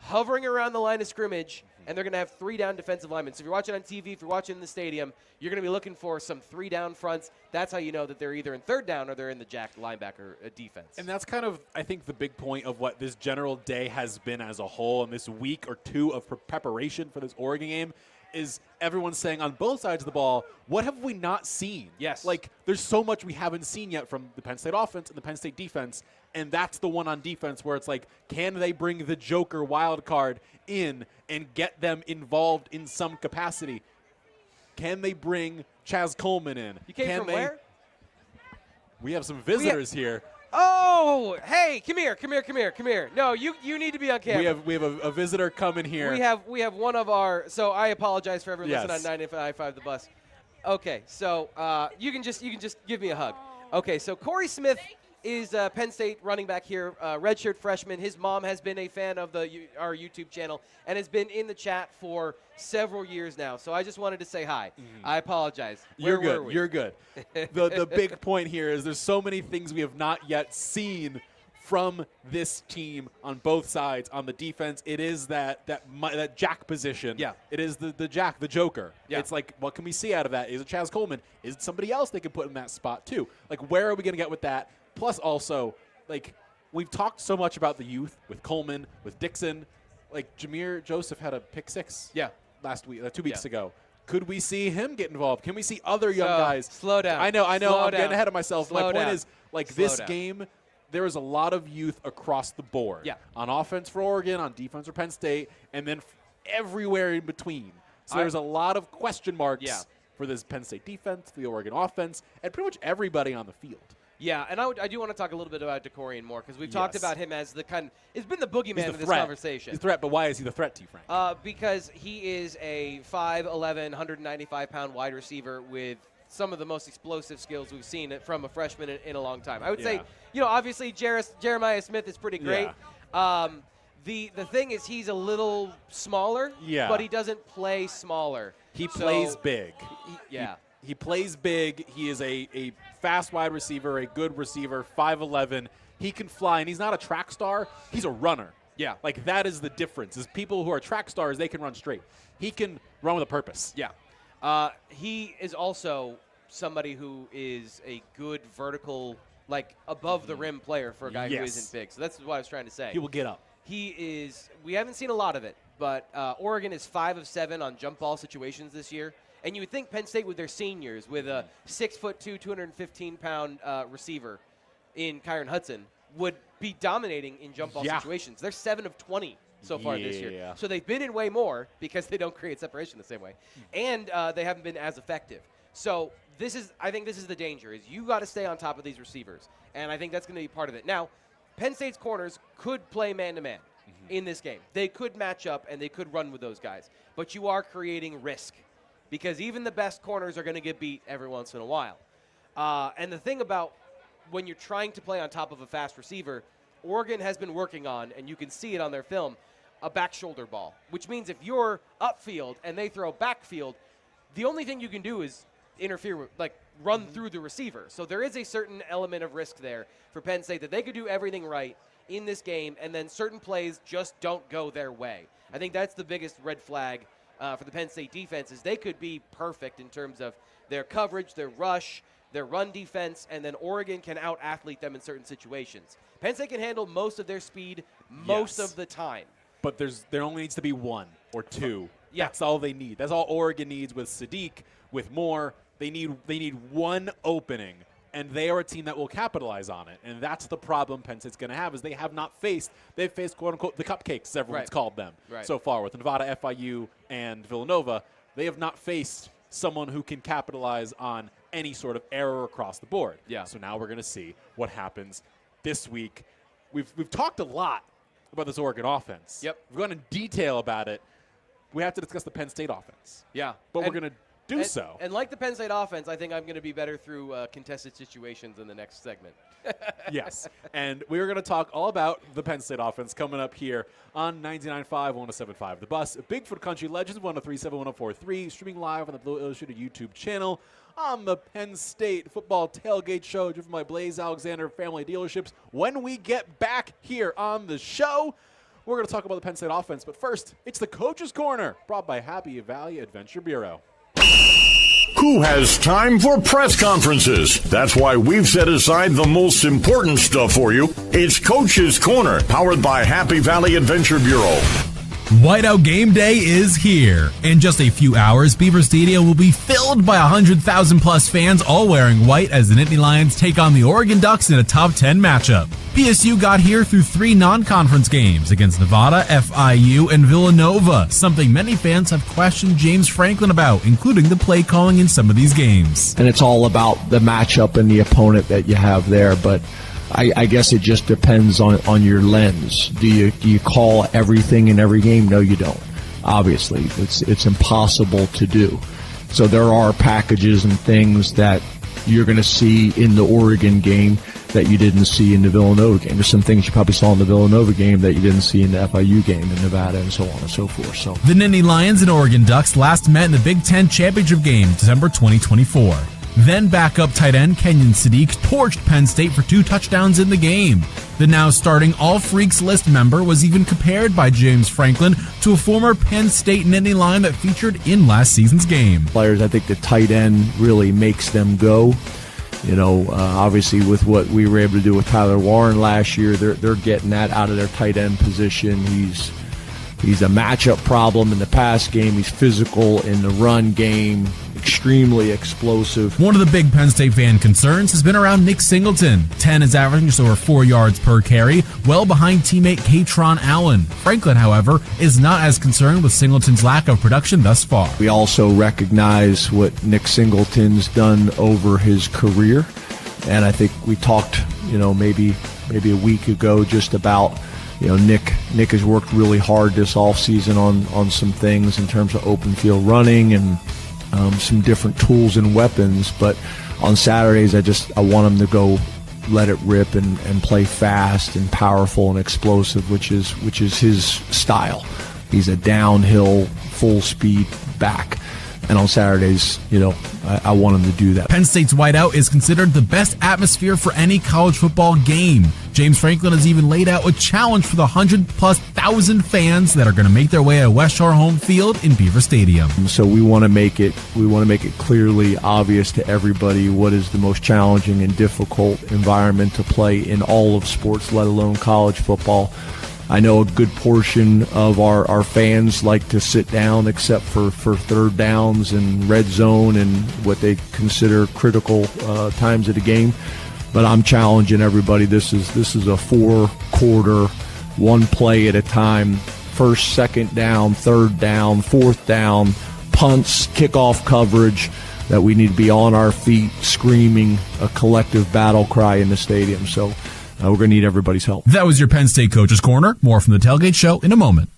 hovering around the line of scrimmage, and they're going to have 3 down defensive linemen. So if you're watching on TV, if you're watching in the stadium, you're going to be looking for some 3 down fronts. That's how you know that they're either in third down or they're in the jack linebacker defense. And that's kind of, I think, the big point of what this general day has been as a whole, and this week or two of preparation for this Oregon game is everyone's saying on both sides of the ball, what have we not seen? Yes. There's so much we haven't seen yet from the Penn State offense and the Penn State defense, and that's the one on defense where it's can they bring the Joker wild card in and get them involved in some capacity? Can they bring Chaz Coleman in? You came from where? We have some visitors here. Oh, hey, come here. No, you need to be on camera. We have a visitor coming here. We have one of our, so I apologize for everyone listening on 95.5 The Bus. Okay, so you can just give me a hug. Okay, so Corey Smith is Penn State running back here, redshirt freshman. His mom has been a fan of our YouTube channel and has been in the chat for several years now. So I just wanted to say hi. I apologize. You're good. You're good. The big point here is there's so many things we have not yet seen from this team on both sides. On the defense, it is that jack position. Yeah. It is the jack, the joker. Yeah. It's like, what can we see out of that? Is it Chaz Coleman? Is it somebody else they can put in that spot too? Like, where are we going to get with that? Plus, also, like, we've talked so much about the youth with Coleman, with Dixon. Like, Jameer Joseph had a pick 6 last week, 2 weeks ago. Could we see him get involved? Can we see other young guys? Slow down. I know. Slow I'm down. getting ahead of myself. Slow My point down. is, like, Slow this down. game, there is a lot of youth across the board. Yeah. On offense for Oregon, on defense for Penn State, and then everywhere in between. So there's a lot of question marks for this Penn State defense, the Oregon offense, and pretty much everybody on the field. Yeah, and I do want to talk a little bit about DeCorian more because we've talked about him as it's been the boogeyman He's the of this threat. conversation. He's the threat, but why is he the threat to you, Frank? Because he is a 5'11", 195-pound wide receiver with some of the most explosive skills we've seen from a freshman in a long time. I would say, obviously Jeremiah Smith is pretty great. The thing is he's a little smaller, but he doesn't play smaller. He plays big. He plays big. He is a fast wide receiver, a good receiver, 5'11". He can fly, and he's not a track star. He's a runner. Yeah. Like, that is the difference. Is people who are track stars, they can run straight. He can run with a purpose. Yeah. He is also somebody who is a good vertical, like, above-the-rim player for a guy who isn't big. So that's what I was trying to say. He will get up. We haven't seen a lot of it, but Oregon is 5 of 7 on jump ball situations this year. And you would think Penn State with their seniors, with a 6'2", 215-pound receiver in Kyron Hudson, would be dominating in jump ball situations. They're 7 of 20 so far this year. So they've been in way more because they don't create separation the same way. And they haven't been as effective. So I think this is the danger, is you got to stay on top of these receivers. And I think that's going to be part of it. Now, Penn State's corners could play man-to-man in this game. They could match up and they could run with those guys. But you are creating risk, because even the best corners are going to get beat every once in a while. And the thing about when you're trying to play on top of a fast receiver, Oregon has been working on, and you can see it on their film, a back shoulder ball, which means if you're upfield and they throw backfield, the only thing you can do is interfere with, like, run through the receiver. So there is a certain element of risk there for Penn State that they could do everything right in this game, and then certain plays just don't go their way. I think that's the biggest red flag for the Penn State defense, is they could be perfect in terms of their coverage, their rush, their run defense, and then Oregon can out-athlete them in certain situations. Penn State can handle most of their speed most of the time. But there only needs to be 1 or 2. That's all they need. That's all Oregon needs with Sadiq, with Moore. They need one opening, and they are a team that will capitalize on it. And that's the problem Penn State's going to have, is they've faced, quote-unquote, the cupcakes, as everyone's called them so far, with Nevada, FIU, and Villanova. They have not faced someone who can capitalize on any sort of error across the board. So now we're going to see what happens this week. We've talked a lot about this Oregon offense. We've gone in detail about it. We have to discuss the Penn State offense. But we're going to do so. And like the Penn State offense, I think I'm going to be better through contested situations in the next segment. Yes. And we're going to talk all about the Penn State offense coming up here on 99.5, 107.5 The Bus, Bigfoot Country Legends, 103.7, 104.3, streaming live on the Blue Illustrated YouTube channel, on the Penn State Football Tailgate Show, driven by Blaze Alexander Family Dealerships. When we get back here on the show, we're going to talk about the Penn State offense. But first, it's the Coach's Corner, brought by Happy Valley Adventure Bureau. Who has time for press conferences? That's why we've set aside the most important stuff for you. It's Coach's Corner, powered by Happy Valley Adventure Bureau. Whiteout Game Day is here. In just a few hours, Beaver Stadium will be filled by 100,000 plus fans, all wearing white, as the Nittany Lions take on the Oregon Ducks in a top 10 matchup. PSU got here through 3 non-conference games against Nevada, FIU, and Villanova, something many fans have questioned James Franklin about, including the play calling in some of these games. And it's all about the matchup and the opponent that you have there, but I guess it just depends on your lens. Do you call everything in every game? No, you don't. Obviously, it's impossible to do. So there are packages and things that you're going to see in the Oregon game that you didn't see in the Villanova game. There's some things you probably saw in the Villanova game that you didn't see in the FIU game in Nevada and so on and so forth. So the Nittany Lions and Oregon Ducks last met in the Big Ten Championship game, December 2024. Then backup tight end Kenyon Sadiq torched Penn State for 2 touchdowns in the game. The now starting All Freaks list member was even compared by James Franklin to a former Penn State Nittany Lion that featured in last season's game. Players, I think the tight end really makes them go. Obviously with what we were able to do with Tyler Warren last year, they're getting that out of their tight end position. He's a matchup problem in the pass game. He's physical in the run game, extremely explosive. One of the big Penn State fan concerns has been around Nick Singleton. 10 is averaging just over 4 yards per carry, well behind teammate Katron Allen. Franklin, however, is not as concerned with Singleton's lack of production thus far. We also recognize what Nick Singleton's done over his career, and I think we talked, maybe a week ago just about Nick has worked really hard this offseason on some things in terms of open field running and some different tools and weapons. But on Saturdays, I want him to go let it rip and play fast and powerful and explosive, which is his style. He's a downhill, full speed back. And on Saturdays, I want him to do that. Penn State's whiteout is considered the best atmosphere for any college football game. James Franklin has even laid out a challenge for the 100,000+ fans that are going to make their way to West Shore home field in Beaver Stadium. So we want to make it clearly obvious to everybody what is the most challenging and difficult environment to play in all of sports, let alone college football. I know a good portion of our fans like to sit down except for third downs and red zone and what they consider critical times of the game. But I'm challenging everybody. This is a 4-quarter, one play at a time, first, second down, third down, fourth down, punts, kickoff coverage, that we need to be on our feet screaming a collective battle cry in the stadium. So we're going to need everybody's help. That was your Penn State Coach's Corner. More from the Tailgate Show in a moment.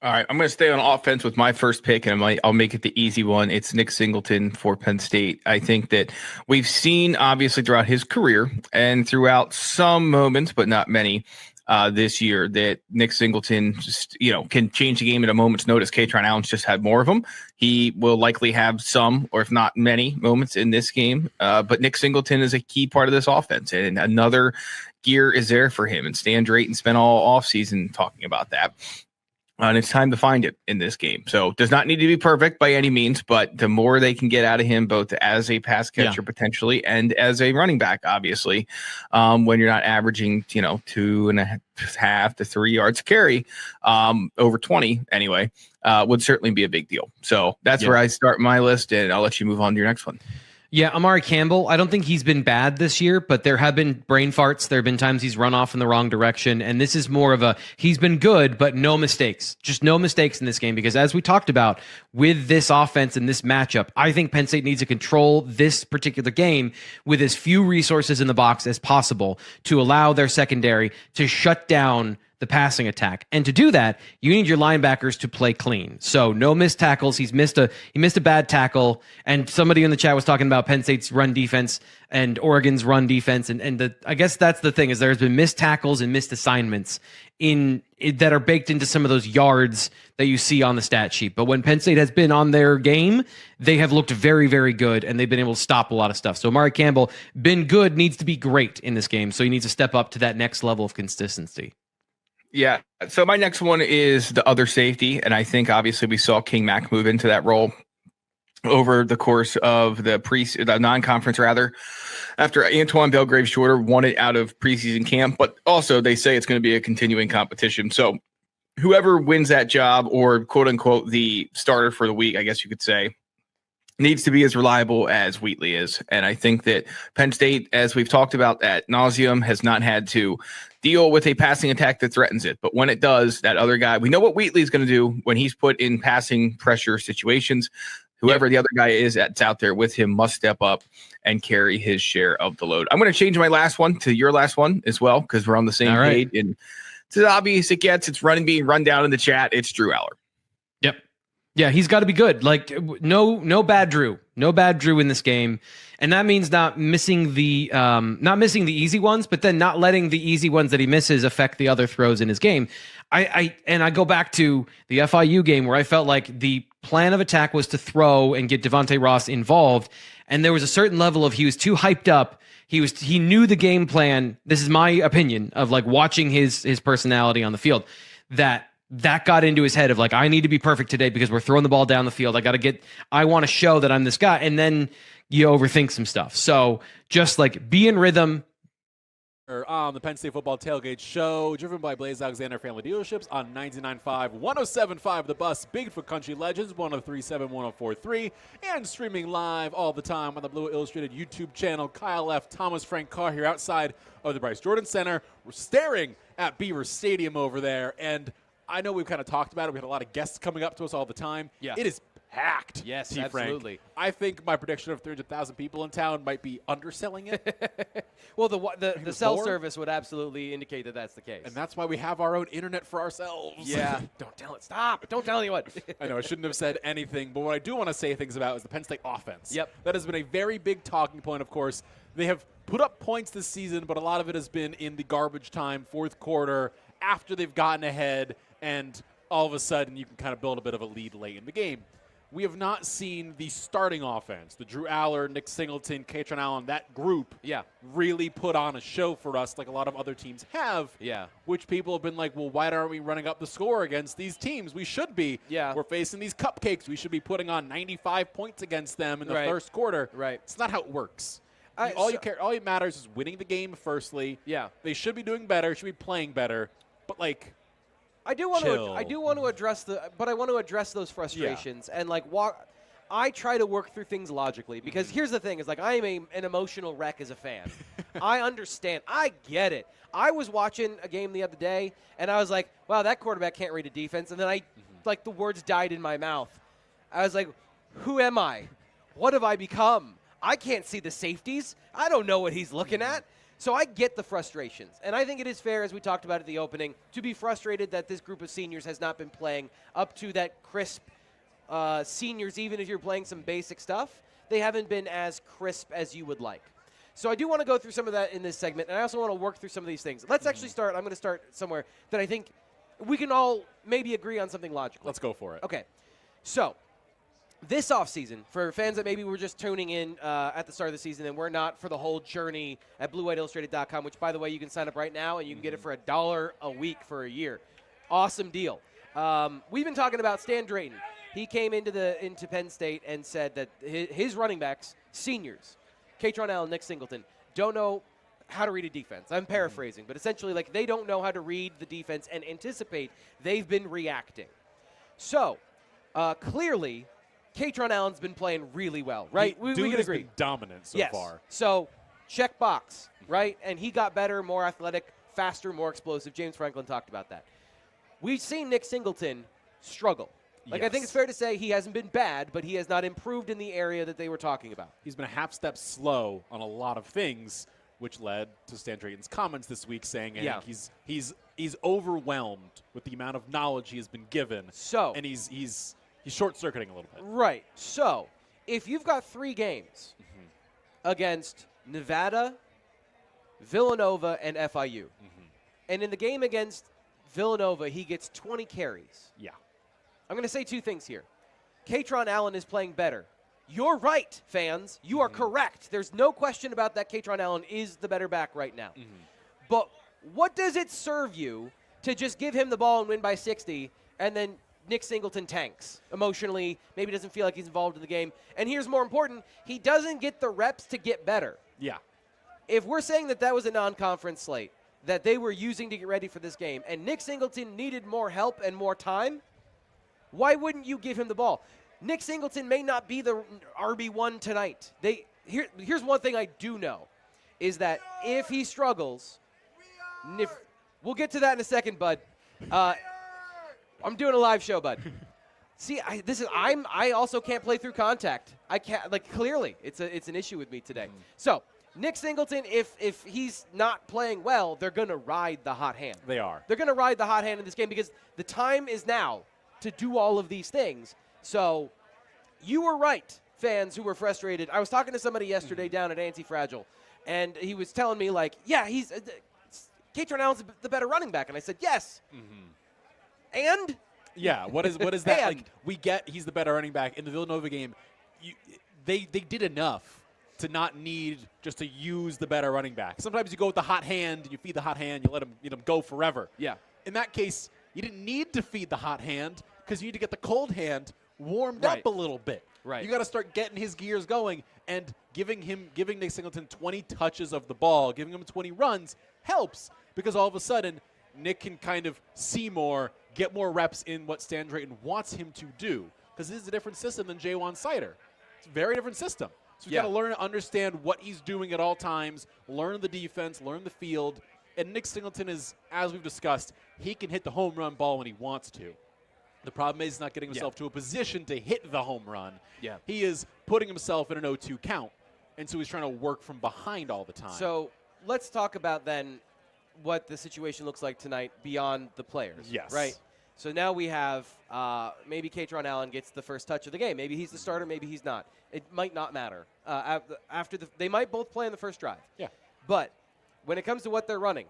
All right, I'm going to stay on offense with my first pick, and I'll make it the easy one. It's Nick Singleton for Penn State. I think that we've seen, obviously, throughout his career and throughout some moments, but not many, this year, that Nick Singleton just, can change the game at a moment's notice. Katron Allen's just had more of them. He will likely have some, or if not many, moments in this game. But Nick Singleton is a key part of this offense, and another gear is there for him. And Stan Drayton spent all offseason talking about that. And it's time to find it in this game. So does not need to be perfect by any means, but the more they can get out of him, both as a pass catcher potentially and as a running back, obviously, when you're not averaging, 2.5 to 3 yards a carry, over 20 anyway, would certainly be a big deal. So that's where I start my list, and I'll let you move on to your next one. Yeah, Amari Campbell, I don't think he's been bad this year, but there have been brain farts. There have been times he's run off in the wrong direction, and this is more of he's been good, but no mistakes. Just no mistakes in this game, because as we talked about with this offense and this matchup, I think Penn State needs to control this particular game with as few resources in the box as possible to allow their secondary to shut down the passing attack. And to do that, you need your linebackers to play clean. So no missed tackles. He missed a bad tackle. And somebody in the chat was talking about Penn State's run defense and Oregon's run defense. And I guess that's the thing, is there's been missed tackles and missed assignments that are baked into some of those yards that you see on the stat sheet. But when Penn State has been on their game, they have looked very, very good, and they've been able to stop a lot of stuff. So Amari Campbell, been good, needs to be great in this game. So he needs to step up to that next level of consistency. Yeah. So my next one is the other safety. And I think obviously we saw King Mack move into that role over the course of the non-conference after Antoine Belgrave-Shorter won it out of preseason camp. But also they say it's going to be a continuing competition. So whoever wins that job, or quote unquote the starter for the week, I guess you could say, needs to be as reliable as Wheatley is. And I think that Penn State, as we've talked about ad nauseum, has not had to deal with a passing attack that threatens it. But when it does, that other guy, we know what Wheatley's going to do when he's put in passing pressure situations. Whoever the other guy is that's out there with him must step up and carry his share of the load. I'm going to change my last one to your last one as well, because we're on the same page. And it's as obvious it gets. It's being run down in the chat. It's Drew Aller. Yep. Yeah, he's got to be good. Like no bad Drew in this game, and that means not missing the easy ones, but then not letting the easy ones that he misses affect the other throws in his game. I go back to the FIU game where I felt like the plan of attack was to throw and get Devontae Ross involved, and there was a certain level of he was too hyped up. He knew the game plan. This is my opinion of like watching his personality on the field that got into his head of like, I need to be perfect today because we're throwing the ball down the field. I want to show that I'm this guy. And then you overthink some stuff. So just like be in rhythm. On the Penn State Football Tailgate Show, driven by Blaze Alexander Family Dealerships on 99.5, 107.5 The Bus, Bigfoot Country Legends, 103.7, 104.3, and streaming live all the time on the Blue Illustrated YouTube channel. Kyle F. Thomas Frank Carr here outside of the Bryce Jordan Center. We're staring at Beaver Stadium over there, and I know we've kind of talked about it. We had a lot of guests coming up to us all the time. Yeah. It is packed. Yes, T. absolutely. Frank. I think my prediction of 300,000 people in town might be underselling it. Well, the cell more? service would absolutely indicate that that's the case. And that's why we have our own internet for ourselves. Yeah. Don't tell it. Stop. Don't tell anyone. I know I shouldn't have said anything, but what I do want to say things about is the Penn State offense. Yep. That has been a very big talking point, of course. They have put up points this season, but a lot of it has been in the garbage time, fourth quarter, after they've gotten ahead, and all of a sudden you can kind of build a bit of a lead late in the game. We have not seen the starting offense, the Drew Aller, Nick Singleton, Katron Allen, that group really put on a show for us like a lot of other teams have, which people have been like, well, why aren't we running up the score against these teams? We should be. Yeah. We're facing these cupcakes. We should be putting on 95 points against them in the first quarter. Right. It's not how it works. All it matters is winning the game firstly. Yeah. They should be doing better, should be playing better, but like – I do want to address those frustrations and like I try to work through things logically because here's the thing is like I am an emotional wreck as a fan. I understand. I get it. I was watching a game the other day and I was like, wow, that quarterback can't read a defense. And then like the words died in my mouth. I was like, who am I? What have I become? I can't see the safeties. I don't know what he's looking at. So I get the frustrations, and I think it is fair, as we talked about at the opening, to be frustrated that this group of seniors has not been playing up to that crisp seniors, even if you're playing some basic stuff. They haven't been as crisp as you would like. So I do want to go through some of that in this segment, and I also want to work through some of these things. Let's actually start. I'm going to start somewhere that I think we can all maybe agree on something logical. Let's go for it. Okay. So this offseason, for fans that maybe were just tuning in at the start of the season and we're not for the whole journey at BlueWhiteIllustrated.com, which, by the way, you can sign up right now and you can get it for $1 a week for a year. Awesome deal. We've been talking about Stan Drayton. He came into Penn State and said that his running backs, seniors, Katron Allen, Nick Singleton, don't know how to read a defense. I'm paraphrasing, but essentially, like, they don't know how to read the defense and anticipate. They've been reacting. So, clearly, Katron Allen's been playing really well, right? We can agree. Been dominant so far. So, check box, right? And he got better, more athletic, faster, more explosive. James Franklin talked about that. We've seen Nick Singleton struggle. Like, I think it's fair to say he hasn't been bad, but he has not improved in the area that they were talking about. He's been a half step slow on a lot of things, which led to Stan Drayton's comments this week saying he's overwhelmed with the amount of knowledge he has been given. So, and he's short-circuiting a little bit. Right. So, if you've got 3 games against Nevada, Villanova, and FIU, and in the game against Villanova, he gets 20 carries. Yeah. I'm going to say 2 things here. Katron Allen is playing better. You're right, fans. You are correct. There's no question about that. Katron Allen is the better back right now. But what does it serve you to just give him the ball and win by 60 and then Nick Singleton tanks emotionally, maybe doesn't feel like he's involved in the game. And here's more important, he doesn't get the reps to get better. Yeah. If we're saying that was a non-conference slate that they were using to get ready for this game, and Nick Singleton needed more help and more time, why wouldn't you give him the ball? Nick Singleton may not be the RB1 tonight. Here's one thing I do know, is that if he struggles, we'll get to that in a second, bud. I'm doing a live show, bud. See, I also can't play through contact. I can't, like, clearly it's an issue with me today. So Nick Singleton, if he's not playing well, they're going to ride the hot hand. They are. They're going to ride the hot hand in this game because the time is now to do all of these things. So you were right, fans who were frustrated. I was talking to somebody yesterday down at Anti-Fragile, and he was telling me, like, yeah, he's Katron Allen's the better running back. And I said, yes. And? Yeah, what is that? Like, we get he's the better running back. In the Villanova game, they did enough to not need just to use the better running back. Sometimes you go with the hot hand, and you feed the hot hand, you let him go forever. Yeah. In that case, you didn't need to feed the hot hand because you need to get the cold hand warmed up a little bit. Right. You got to start getting his gears going, and giving Nick Singleton 20 touches of the ball, giving him 20 runs helps, because all of a sudden Nick can kind of see more, get more reps in what Stan Drayton wants him to do, because this is a different system than Jaywan Sider. It's a very different system. So you got to learn to understand what he's doing at all times, learn the defense, learn the field. And Nick Singleton is, as we've discussed, he can hit the home run ball when he wants to. The problem is he's not getting himself to a position to hit the home run. Yeah. He is putting himself in an 0-2 count, and so he's trying to work from behind all the time. So let's talk about then what the situation looks like tonight beyond the players. Yes. Right? So now we have maybe Katron Allen gets the first touch of the game. Maybe he's the starter, maybe he's not. It might not matter. They might both play in the first drive. Yeah. But when it comes to what they're running,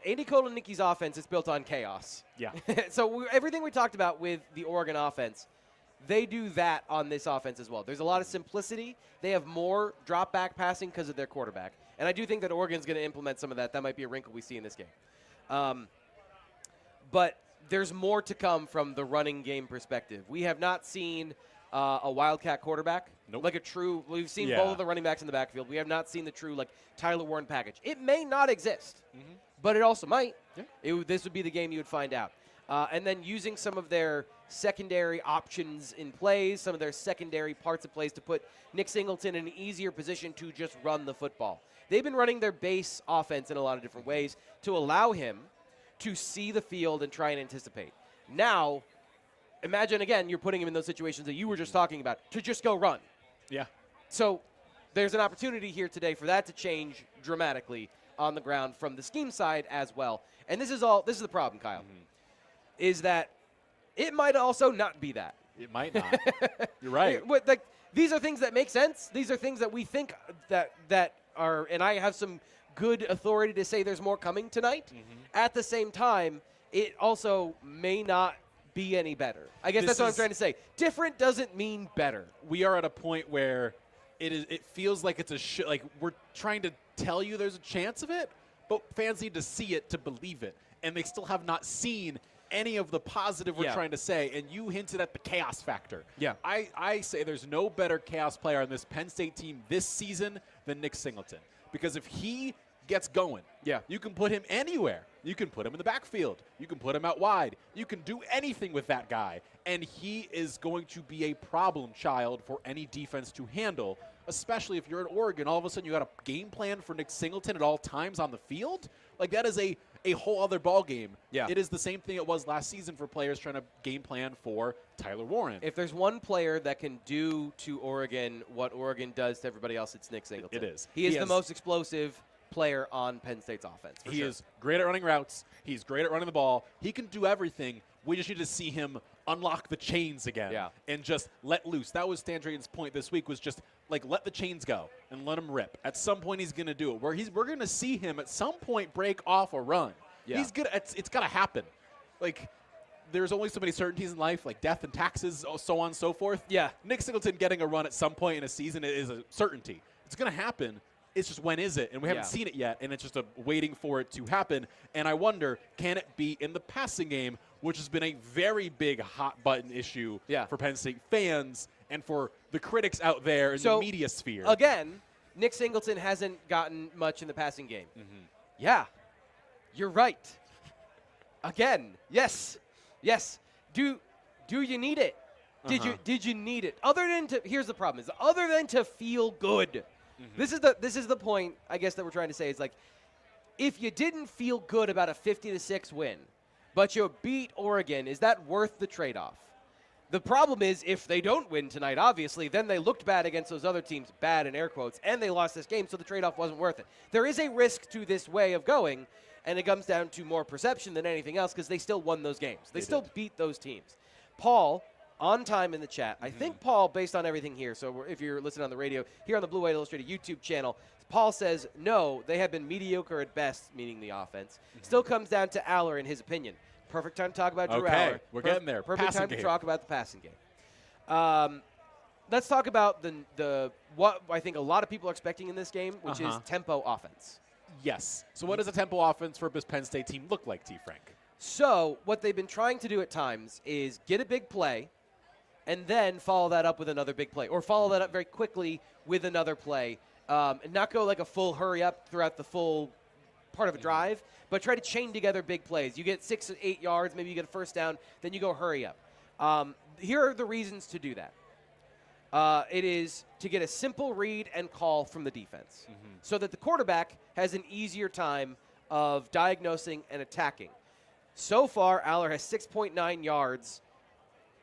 Andy Kotelnicki's offense is built on chaos. Yeah. So everything we talked about with the Oregon offense, they do that on this offense as well. There's a lot of simplicity. They have more drop-back passing because of their quarterback. And I do think that Oregon's going to implement some of that. That might be a wrinkle we see in this game. But there's more to come from the running game perspective. We have not seen a Wildcat quarterback. Nope. Like a true – we've seen both of the running backs in the backfield. We have not seen the true, like, Tyler Warren package. It may not exist, but it also might. Yeah. This would be the game you would find out. And then using some of their secondary options in plays, some of their secondary parts of plays to put Nick Singleton in an easier position to just run the football. They've been running their base offense in a lot of different ways to allow him to see the field and try and anticipate. Now, imagine, again, you're putting him in those situations that you were just talking about, to just go run. Yeah. So there's an opportunity here today for that to change dramatically on the ground from the scheme side as well. And this is the problem, Kyle, is that it might also not be that. It might not. You're right. These are things that make sense. These are things that we think that are, and I have some good authority to say there's more coming tonight. At the same time, it also may not be any better. I guess that's what I'm trying to say. Different doesn't mean better. We are at a point where it feels like it's like we're trying to tell you there's a chance of it, but fans need to see it to believe it, and they still have not seen any of the positive we're trying to say. And you hinted at the chaos factor. Yeah. I say there's no better chaos player on this Penn State team this season than Nick Singleton, because if he gets going, you can put him anywhere. You can put him in the backfield. You can put him out wide. You can do anything with that guy, and he is going to be a problem child for any defense to handle, especially if you're in Oregon. All of a sudden, you got a game plan for Nick Singleton at all times on the field. Like, that is a whole other ball game. Yeah. It is the same thing it was last season for players trying to game plan for Tyler Warren. If there's one player that can do to Oregon what Oregon does to everybody else, it's Nick Singleton. It is. He is the most explosive player on Penn State's offense. He is great at running routes. He's great at running the ball. He can do everything. We just need to see him unlock the chains again and just let loose. That was Stan Drayton's point this week, was just like let the chains go and let him rip. At some point he's going to do it. We're going to see him at some point break off a run. Yeah. He's good. It's got to happen. Like, there's only so many certainties in life, like death and taxes, so on and so forth. Yeah. Nick Singleton getting a run at some point in a season is a certainty. It's going to happen. It's just, when is it? And we haven't seen it yet, and it's just waiting for it to happen. And I wonder, can it be in the passing game, which has been a very big hot-button issue for Penn State fans and for the critics out there in the media sphere. Again, Nick Singleton hasn't gotten much in the passing game. Yeah, you're right. Again, yes. Do you need it? Did you need it? Here's the problem: is other than to feel good. This is the point, I guess, that we're trying to say. Is like, if you didn't feel good about a 50-6 win, but you beat Oregon, is that worth the trade-off? The problem is, if they don't win tonight, obviously, then they looked bad against those other teams, bad in air quotes, and they lost this game, so the trade-off wasn't worth it. There is a risk to this way of going, and it comes down to more perception than anything else, because they still won those games. They still beat those teams. Paul, on time in the chat. I think Paul, based on everything here, so if you're listening on the radio, here on the Blue White Illustrated YouTube channel, Paul says, no, they have been mediocre at best, meaning the offense. Still comes down to Aller in his opinion. Perfect time to talk about Drew Aller. We're getting there. Perfect Passing time game. to talk about the passing game. Let's talk about the what I think a lot of people are expecting in this game, which is tempo offense. Yes. So what does a tempo offense for this Penn State team look like, T. Frank? So what they've been trying to do at times is get a big play and then follow that up with another big play, or follow that up very quickly with another play, and not go like a full hurry up throughout the full part of a drive, but try to chain together big plays. You get 6 or 8 yards, maybe you get a first down, then you go hurry up. Here are the reasons to do that. It is to get a simple read and call from the defense so that the quarterback has an easier time of diagnosing and attacking. So far, Aller has 6.9 yards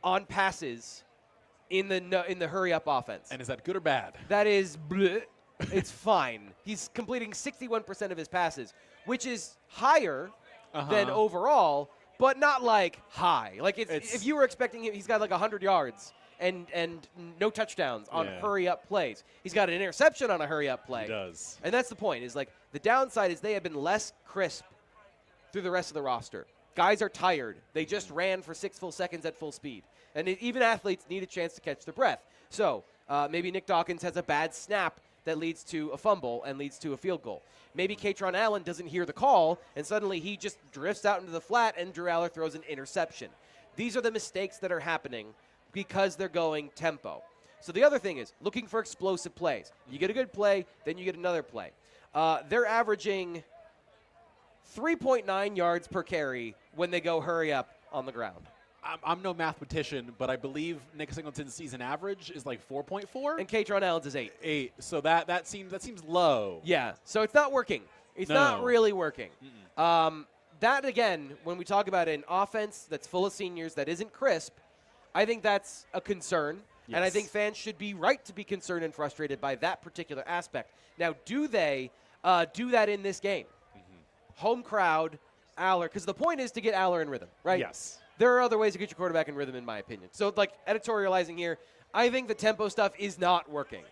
on passes in the hurry-up offense. And is that good or bad? That is bleh. It's fine. He's completing 61% of his passes, which is higher than overall, but not like high. Like if you were expecting him, he's got like 100 yards and no touchdowns on hurry-up plays. He's got an interception on a hurry-up play. He does. And that's the point, is like the downside is they have been less crisp through the rest of the roster. Guys are tired. They just ran for 6 full seconds at full speed. And even athletes need a chance to catch their breath. So maybe Nick Dawkins has a bad snap that leads to a fumble and leads to a field goal. Maybe Katron Allen doesn't hear the call, and suddenly he just drifts out into the flat, and Drew Aller throws an interception. These are the mistakes that are happening because they're going tempo. So the other thing is looking for explosive plays. You get a good play, then you get another play. They're averaging 3.9 yards per carry when they go hurry up on the ground. I'm no mathematician, but I believe Nick Singleton's season average is like 4.4. And Katron Allen's is 8. 8. So that seems low. Yeah. So it's not working. It's not really working. That, again, when we talk about an offense that's full of seniors that isn't crisp, I think that's a concern. Yes. And I think fans should be right to be concerned and frustrated by that particular aspect. Now, do they do that in this game? Home crowd, Aller, because the point is to get Aller in rhythm, right? Yes. There are other ways to get your quarterback in rhythm, in my opinion. So, like, editorializing here, I think the tempo stuff is not working.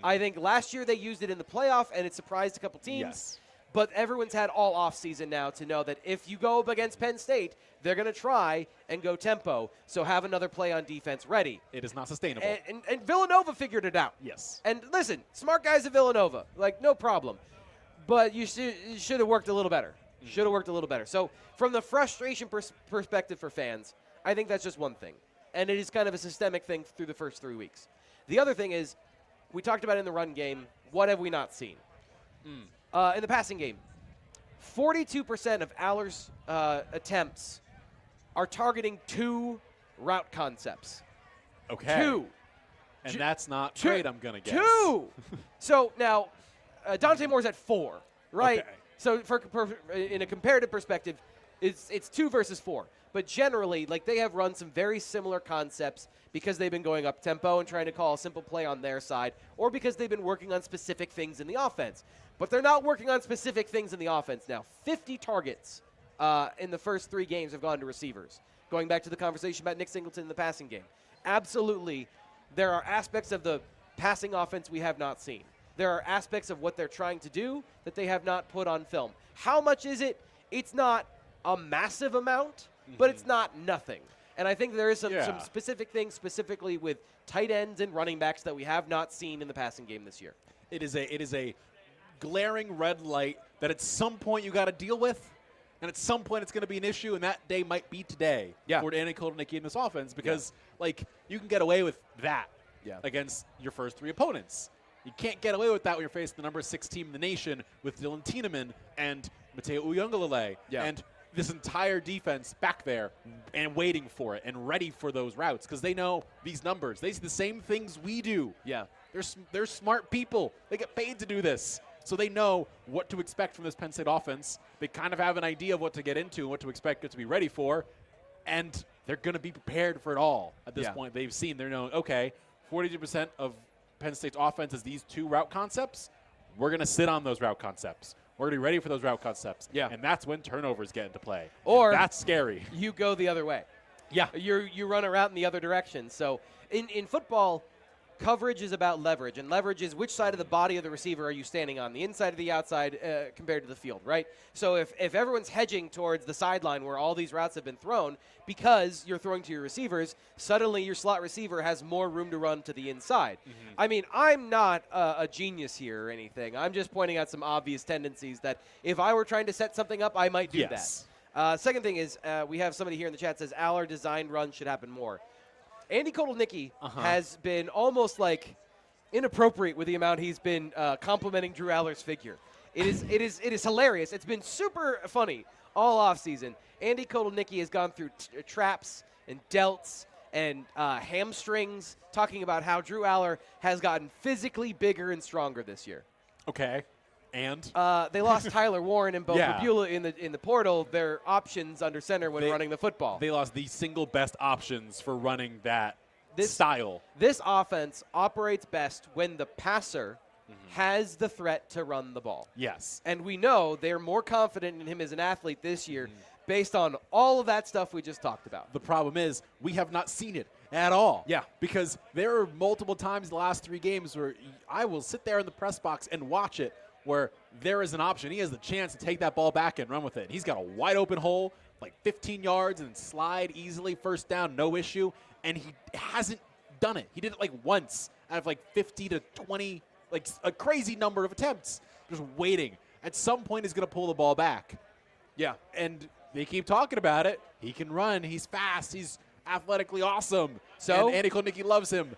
I think last year they used it in the playoff, and it surprised a couple teams. Yes. But everyone's had all offseason now to know that if you go up against Penn State, they're going to try and go tempo. So have another play on defense ready. It is not sustainable. And Villanova figured it out. Yes. And listen, smart guys at Villanova, like, no problem. But you should have worked a little better. Should have worked a little better. So from the frustration perspective for fans, I think that's just one thing. And it is kind of a systemic thing through the first 3 weeks. The other thing is, we talked about in the run game, what have we not seen? In the passing game, 42% of Aller's attempts are targeting 2 route concepts. Okay. 2. And that's not great, I'm going to guess. 2! So now, Dante Moore's at 4, right? Okay. So in a comparative perspective, it's 2 versus 4. But generally, like, they have run some very similar concepts because they've been going up tempo and trying to call a simple play on their side, or because they've been working on specific things in the offense. But they're not working on specific things in the offense now. 50 targets in the first 3 games have gone to receivers. Going back to the conversation about Nick Singleton in the passing game. Absolutely, there are aspects of the passing offense we have not seen. There are aspects of what they're trying to do that they have not put on film. How much is it? It's not a massive amount, but it's not nothing. And I think there is some specific things specifically with tight ends and running backs that we have not seen in the passing game this year. It is a glaring red light that at some point you got to deal with, and at some point it's going to be an issue, and that day might be today for Andy Kotelnicki in this offense because, like, you can get away with that against your first 3 opponents. You can't get away with that when you're facing the number 6 team in the nation with Dylan Tiedemann and Mateo Uyunglele and this entire defense back there and waiting for it and ready for those routes because they know these numbers. They see the same things we do. Yeah. They're smart people. They get paid to do this. So they know what to expect from this Penn State offense. They kind of have an idea of what to get into and what to expect to be ready for, and they're going to be prepared for it all at this point. They've seen, they're knowing, okay, 42% of Penn State's offense is these 2 route concepts. We're going to sit on those route concepts. We're going to be ready for those route concepts. Yeah. And that's when turnovers get into play. Or and that's scary. You go the other way. Yeah. You run a route in the other direction. So in football, coverage is about leverage, and leverage is which side of the body of the receiver are you standing on, the inside or the outside compared to the field, right? So if everyone's hedging towards the sideline where all these routes have been thrown because you're throwing to your receivers, suddenly your slot receiver has more room to run to the inside. Mm-hmm. I mean, I'm not a genius here or anything. I'm just pointing out some obvious tendencies that if I were trying to set something up, I might do that. Second thing is we have somebody here in the chat says Aller designed run should happen more. Andy Kotelnicki has been almost like inappropriate with the amount he's been complimenting Drew Aller's figure. It is hilarious. It's been super funny all offseason. Andy Kotelnicki has gone through traps and delts and hamstrings, talking about how Drew Aller has gotten physically bigger and stronger this year. Okay. And they lost Tyler Warren and Bo Fabula in the portal. Their options under center when running the football. They lost the single best options for running that style. This offense operates best when the passer has the threat to run the ball. Yes. And we know they're more confident in him as an athlete this year based on all of that stuff we just talked about. The problem is we have not seen it at all. Yeah. Because there are multiple times the last 3 games where I will sit there in the press box and watch it, where there is an option. He has the chance to take that ball back and run with it. He's got a wide open hole, like 15 yards, and slide easily, first down, no issue, and he hasn't done it. He did it like once out of like 50 to 20, like a crazy number of attempts, just waiting. At some point, he's going to pull the ball back. Yeah. And they keep talking about it. He can run. He's fast. He's athletically awesome. So and Andy Kotelnicki loves him.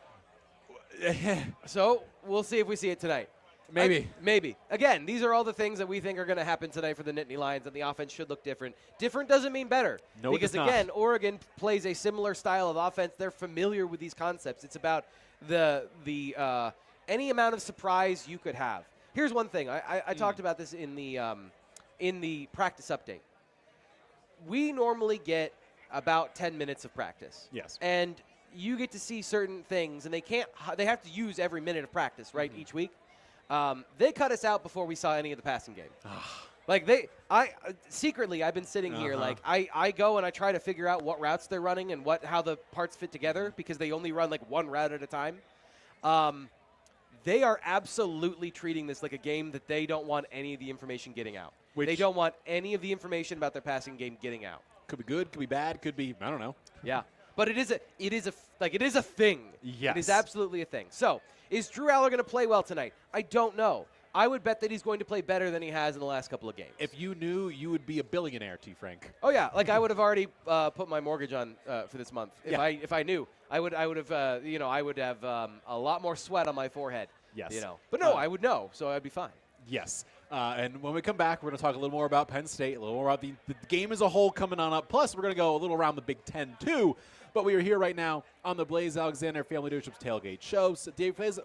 So we'll see if we see it tonight. Maybe. Again, these are all the things that we think are going to happen tonight for the Nittany Lions, and the offense should look different. Different doesn't mean better. No, because, again, Oregon plays a similar style of offense. They're familiar with these concepts. It's about the any amount of surprise you could have. Here's one thing. I talked about this in the practice update. We normally get about 10 minutes of practice. Yes. And you get to see certain things, and they have to use every minute of practice, right, each week. They cut us out before we saw any of the passing game. Like secretly, I've been sitting here, like I go and I try to figure out what routes they're running and how the parts fit together, because they only run like one route at a time. They are absolutely treating this like a game that they don't want any of the information getting out. They don't want any of the information about their passing game getting out. Could be good, could be bad, could be, I don't know. Yeah. But it is a thing. Yes. It is absolutely a thing. So, is Drew Aller going to play well tonight? I don't know. I would bet that he's going to play better than he has in the last couple of games. If you knew, you would be a billionaire, T. Frank. Oh yeah, like I would have already put my mortgage on for this month. If I knew, I would have I would have a lot more sweat on my forehead. Yes. But no, I would know, so I'd be fine. Yes. And when we come back, we're going to talk a little more about Penn State, a little more about the game as a whole coming on up. Plus, we're going to go a little around the Big Ten, too. But we are here right now on the Blaze Alexander Family Dealerships Tailgate Show. So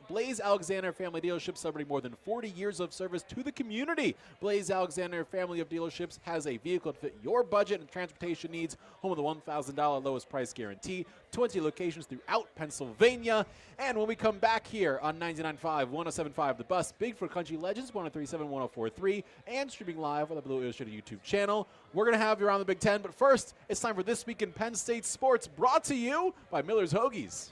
Blaze Alexander Family Dealerships celebrating more than 40 years of service to the community. Blaze Alexander Family of Dealerships has a vehicle to fit your budget and transportation needs. Home of the $1,000 lowest price guarantee. 20 locations throughout Pennsylvania. And when we come back here on 99.5, 107.5 The Bus, Bigfoot Country Legends, 103.7, 104.3, and streaming live on the Blue Illustrated YouTube channel. We're going to have you around the Big Ten, but first, it's time for This Week in Penn State Sports, brought to you by Miller's Hoagies.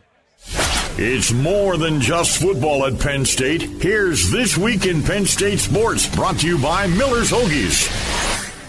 It's more than just football at Penn State. Here's This Week in Penn State Sports, brought to you by Miller's Hoagies.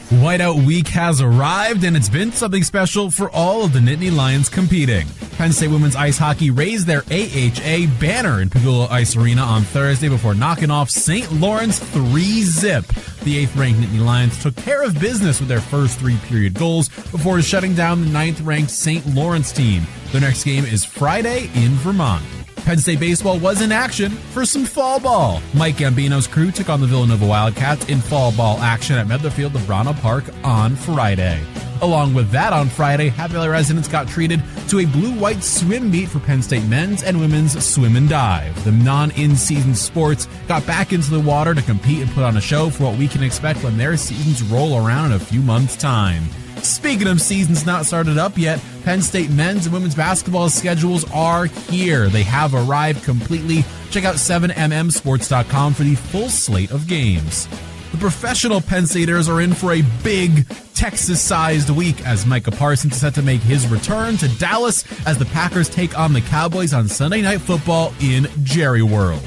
Whiteout Week has arrived, and it's been something special for all of the Nittany Lions competing. Penn State women's ice hockey raised their AHA banner in Pagula Ice Arena on Thursday before knocking off St. Lawrence 3-zip. The 8th-ranked Nittany Lions took care of business with their first 3-period goals before shutting down the 9th-ranked St. Lawrence team. Their next game is Friday in Vermont. Penn State baseball was in action for some fall ball. Mike Gambino's crew took on the Villanova Wildcats in fall ball action at Medler Field of Brana Park on Friday. Along with that, on Friday, Happy Valley residents got treated to a blue-white swim meet for Penn State men's and women's swim and dive. The non-in-season sports got back into the water to compete and put on a show for what we can expect when their seasons roll around in a few months' time. Speaking of seasons not started up yet, Penn State men's and women's basketball schedules are here. They have arrived completely. Check out 7mmsports.com for the full slate of games. The professional Penn Staters are in for a big Texas-sized week as Micah Parsons is set to make his return to Dallas as the Packers take on the Cowboys on Sunday Night Football in Jerry World.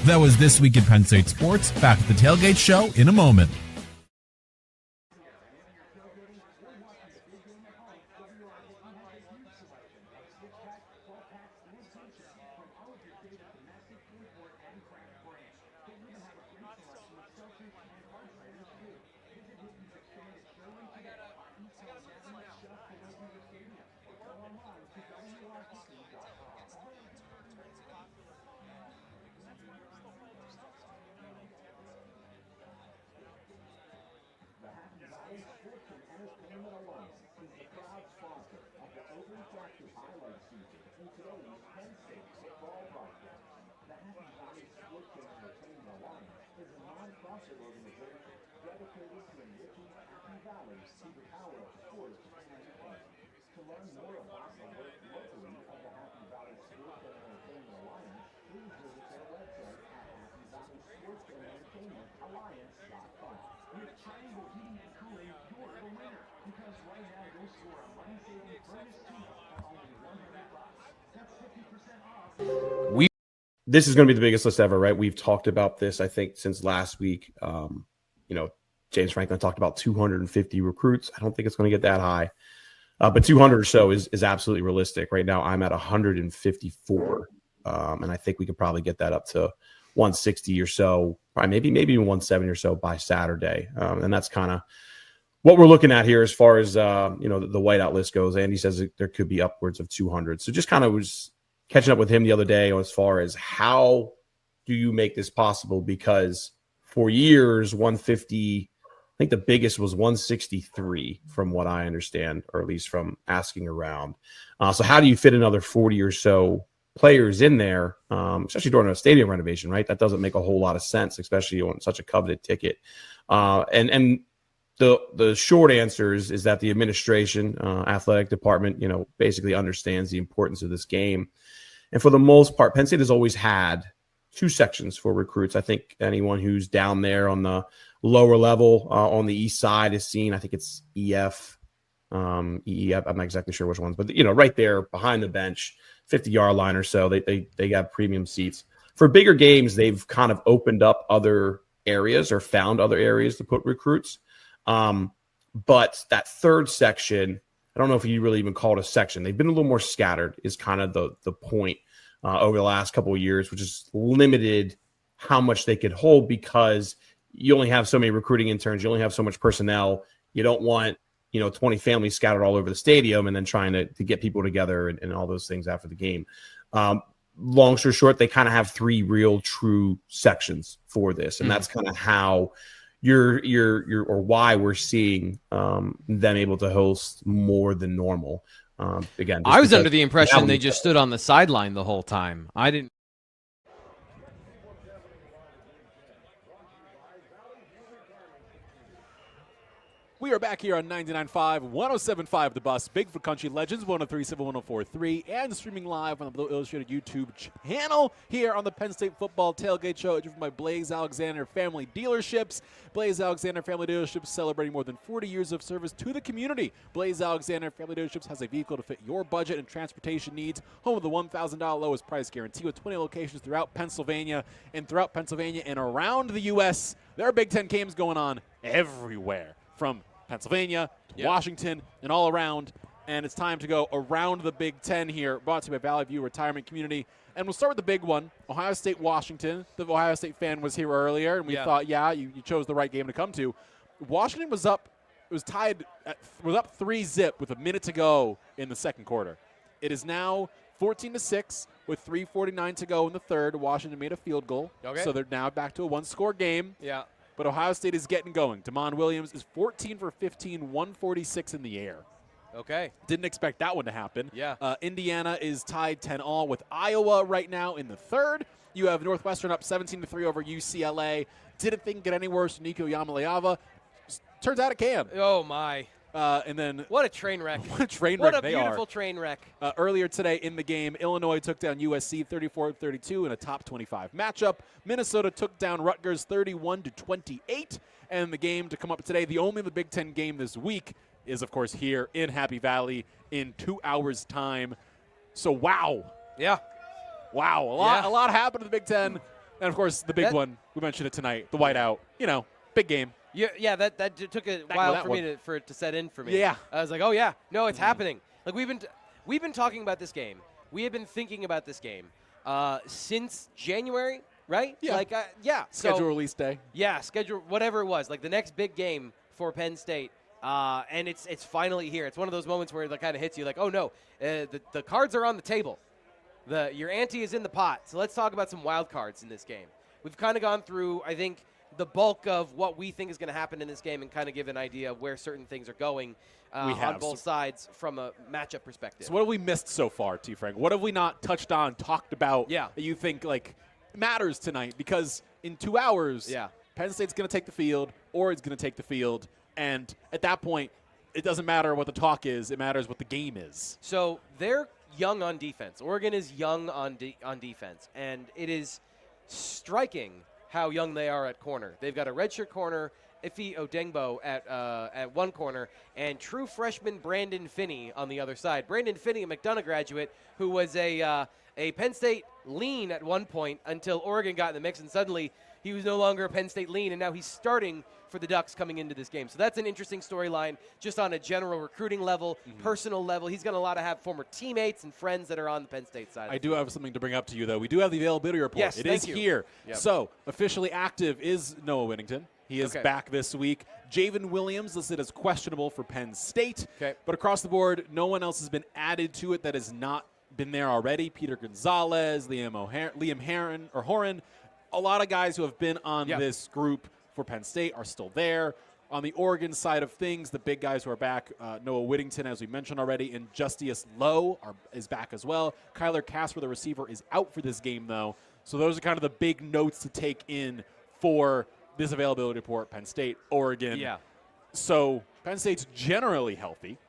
That was This Week in Penn State Sports. Back at the Tailgate Show in a moment. This is going to be the biggest list ever, right? We've talked about this, I think, since last week. James Franklin talked about 250 recruits. I don't think it's going to get that high, but 200 or so is absolutely realistic. Right now, I'm at 154, and I think we could probably get that up to 160 or so, maybe even 170 or so by Saturday, and that's kind of what we're looking at here as far as the whiteout list goes. Andy says there could be upwards of 200. So just kind of was catching up with him the other day as far as how do you make this possible? Because for years, 150, I think the biggest was 163 from what I understand, or at least from asking around. So how do you fit another 40 or so players in there, especially during a stadium renovation, right? That doesn't make a whole lot of sense, especially on such a coveted ticket. And the short answer is that the administration, athletic department, basically understands the importance of this game. And for the most part, Penn State has always had two sections for recruits. I think anyone who's down there on the lower level on the east side is seen. I think it's EF, EEF. I'm not exactly sure which ones, but right there behind the bench, 50-yard line or so, they got premium seats. For bigger games, they've kind of opened up other areas or found other areas to put recruits. But that third section, I don't know if you really even call it a section. They've been a little more scattered is kind of the point over the last couple of years, which is limited how much they could hold because you only have so many recruiting interns. You only have so much personnel. You don't want, 20 families scattered all over the stadium and then trying to get people together and all those things after the game. Long story short, they kind of have three real true sections for this. And that's kind of how or why we're seeing them able to host more than normal. Again, I was under the impression they just stood on the sideline the whole time. I didn't. We are back here on 99.5, 107.5 The Bus, Bigfoot Country Legends, 103.7, 104.3, and streaming live on the Blue Illustrated YouTube channel here on the Penn State Football Tailgate Show, driven by Blaze Alexander Family Dealerships. Blaze Alexander Family Dealerships celebrating more than 40 years of service to the community. Blaze Alexander Family Dealerships has a vehicle to fit your budget and transportation needs. Home of the $1,000 lowest price guarantee with 20 locations throughout Pennsylvania and around the U.S. There are Big Ten games going on everywhere, from Pennsylvania to Washington and all around, and it's time to go around the Big Ten here, brought to you by Valley View Retirement Community. And we'll start with the big one, Ohio State, Washington. The Ohio State fan was here earlier, and we thought, you chose the right game to come to. Washington was up, was up 3-0 with a minute to go in the second quarter. It is now 14-6 with 3:49 to go in the third. Washington made a field goal, so they're now back to a one-score game. Yeah. But Ohio State is getting going. Damon Williams is 14 for 15, 146 in the air. Okay. Didn't expect that one to happen. Yeah. Indiana is tied 10-all with Iowa right now in the third. You have Northwestern up 17-3 over UCLA. Didn't think it get any worse. Nico Yamaleava. Turns out it can. Oh, my. And then what a train wreck. What a train wreck they are. What a beautiful train wreck. Earlier today in the game, Illinois took down USC 34-32 in a top 25 matchup. Minnesota took down Rutgers 31-28. And the game to come up today, the only Big Ten game this week, is, of course, here in Happy Valley in 2 hours' time. So, wow. Yeah. Wow. A lot happened in the Big Ten. And, of course, the big one, we mentioned it tonight, the whiteout. Big game. Yeah, that took a while for it to set in for me. Yeah. I was like, oh, yeah. No, it's happening. Like, we've been talking about this game. We have been thinking about this game since January, right? Yeah. Schedule release day. Yeah, schedule, whatever it was. Like, the next big game for Penn State. And it's finally here. It's one of those moments where it kind of hits you like, oh, no, the cards are on the table. Your ante is in the pot. So let's talk about some wild cards in this game. We've kind of gone through, I think, the bulk of what we think is going to happen in this game and kind of give an idea of where certain things are going on both sides from a matchup perspective. So what have we missed so far, T. Frank? What have we not touched on, talked about that you think matters tonight? Because in 2 hours, Penn State's going to take the field, Oregon's going to take the field, and at that point, it doesn't matter what the talk is. It matters what the game is. So they're young on defense. Oregon is young on defense, and it is striking how young they are at corner. They've got a redshirt corner, Ife Odengbo at one corner, and true freshman Brandon Finney on the other side. Brandon Finney, a McDonough graduate, who was a Penn State lean at one point until Oregon got in the mix, and suddenly he was no longer a Penn State lean, and now he's starting for the Ducks coming into this game. So that's an interesting storyline just on a general recruiting level, personal level. He's going to have former teammates and friends that are on the Penn State side. I do have something to bring up to you, though. We do have the availability report. Yes, it is here. Yep. So officially active is Noah Whittington. He is back this week. Javen Williams listed as questionable for Penn State. Okay. But across the board, no one else has been added to it that has not been there already. Peter Gonzalez, Liam Horan, a lot of guys who have been on this group for Penn State are still there. On the Oregon side of things, the big guys who are back, Noah Whittington, as we mentioned already, and Justice Lowe is back as well. Kyler Casper, the receiver, is out for this game, though. So those are kind of the big notes to take in for this availability report, Penn State, Oregon. Yeah. So Penn State's generally healthy.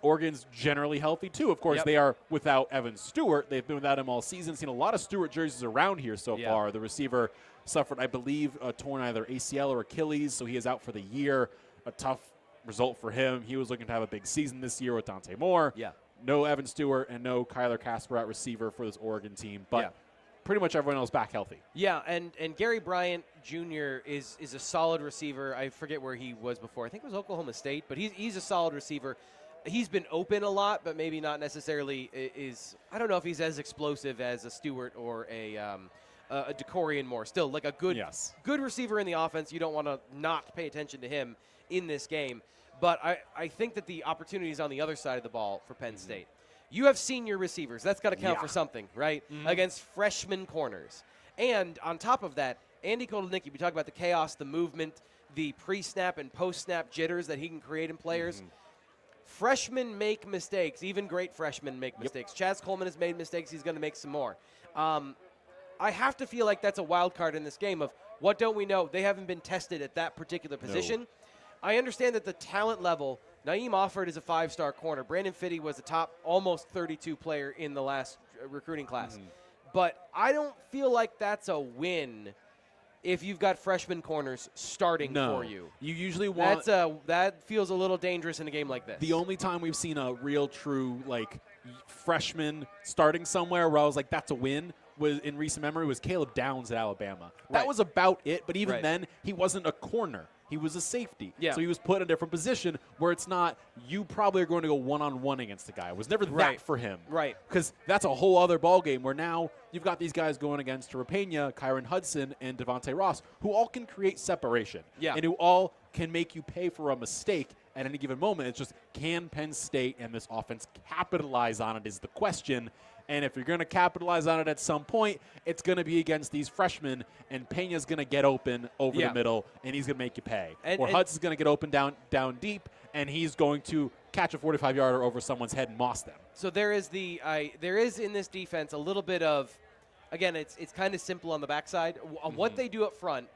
Oregon's generally healthy, too. Of course, they are without Evan Stewart. They've been without him all season. Seen a lot of Stewart jerseys around here so far. The receiver suffered, I believe, a torn either ACL or Achilles, so he is out for the year. A tough result for him. He was looking to have a big season this year with Dante Moore. Yeah. No Evan Stewart and no Kyler Casper at receiver for this Oregon team, but pretty much everyone else back healthy. Yeah, and Gary Bryant Jr. is a solid receiver. I forget where he was before. I think it was Oklahoma State, but he's a solid receiver. He's been open a lot, but maybe not necessarily is. I don't know if he's as explosive as a Stewart or a Decorian Moore. Still, like a good receiver in the offense. You don't want to not pay attention to him in this game. But I think that the opportunity is on the other side of the ball for Penn State. You have senior receivers. That's got to count for something, right? Against freshman corners. And on top of that, Andy Kotelnicki, we talk about the chaos, the movement, the pre-snap and post-snap jitters that he can create in players. Freshmen make mistakes. Even great freshmen make mistakes. Chaz Coleman has made mistakes. He's going to make some more. I have to feel like that's a wild card in this game of what don't we know? They haven't been tested at that particular position. I understand that the talent level, Naeem Offord is a 5-star corner. Brandon Finney was a top almost 32 player in the last recruiting class. But I don't feel like that's a win if you've got freshman corners starting for you. You usually want that feels a little dangerous in a game like this. The only time we've seen a real true freshman starting somewhere where I was like, that's a win, was in recent memory was Caleb Downs at Alabama. That was about it, but even then he wasn't a corner. He was a safety. So he was put in a different position where it's not, you probably are going to go one-on-one against the guy. It was never that for him. Because that's a whole other ballgame where now you've got these guys going against Rapena, Kyron Hudson, and Devontae Ross, who all can create separation. And who all can make you pay for a mistake at any given moment. It's just, can Penn State and this offense capitalize on it is the question. And if you're going to capitalize on it at some point, it's going to be against these freshmen, and Pena's going to get open over the middle, and he's going to make you pay. Or Hudson's going to get open down deep, and he's going to catch a 45-yarder over someone's head and moss them. So there is in this defense a little bit of, again, it's kind of simple on the backside. What they do up front,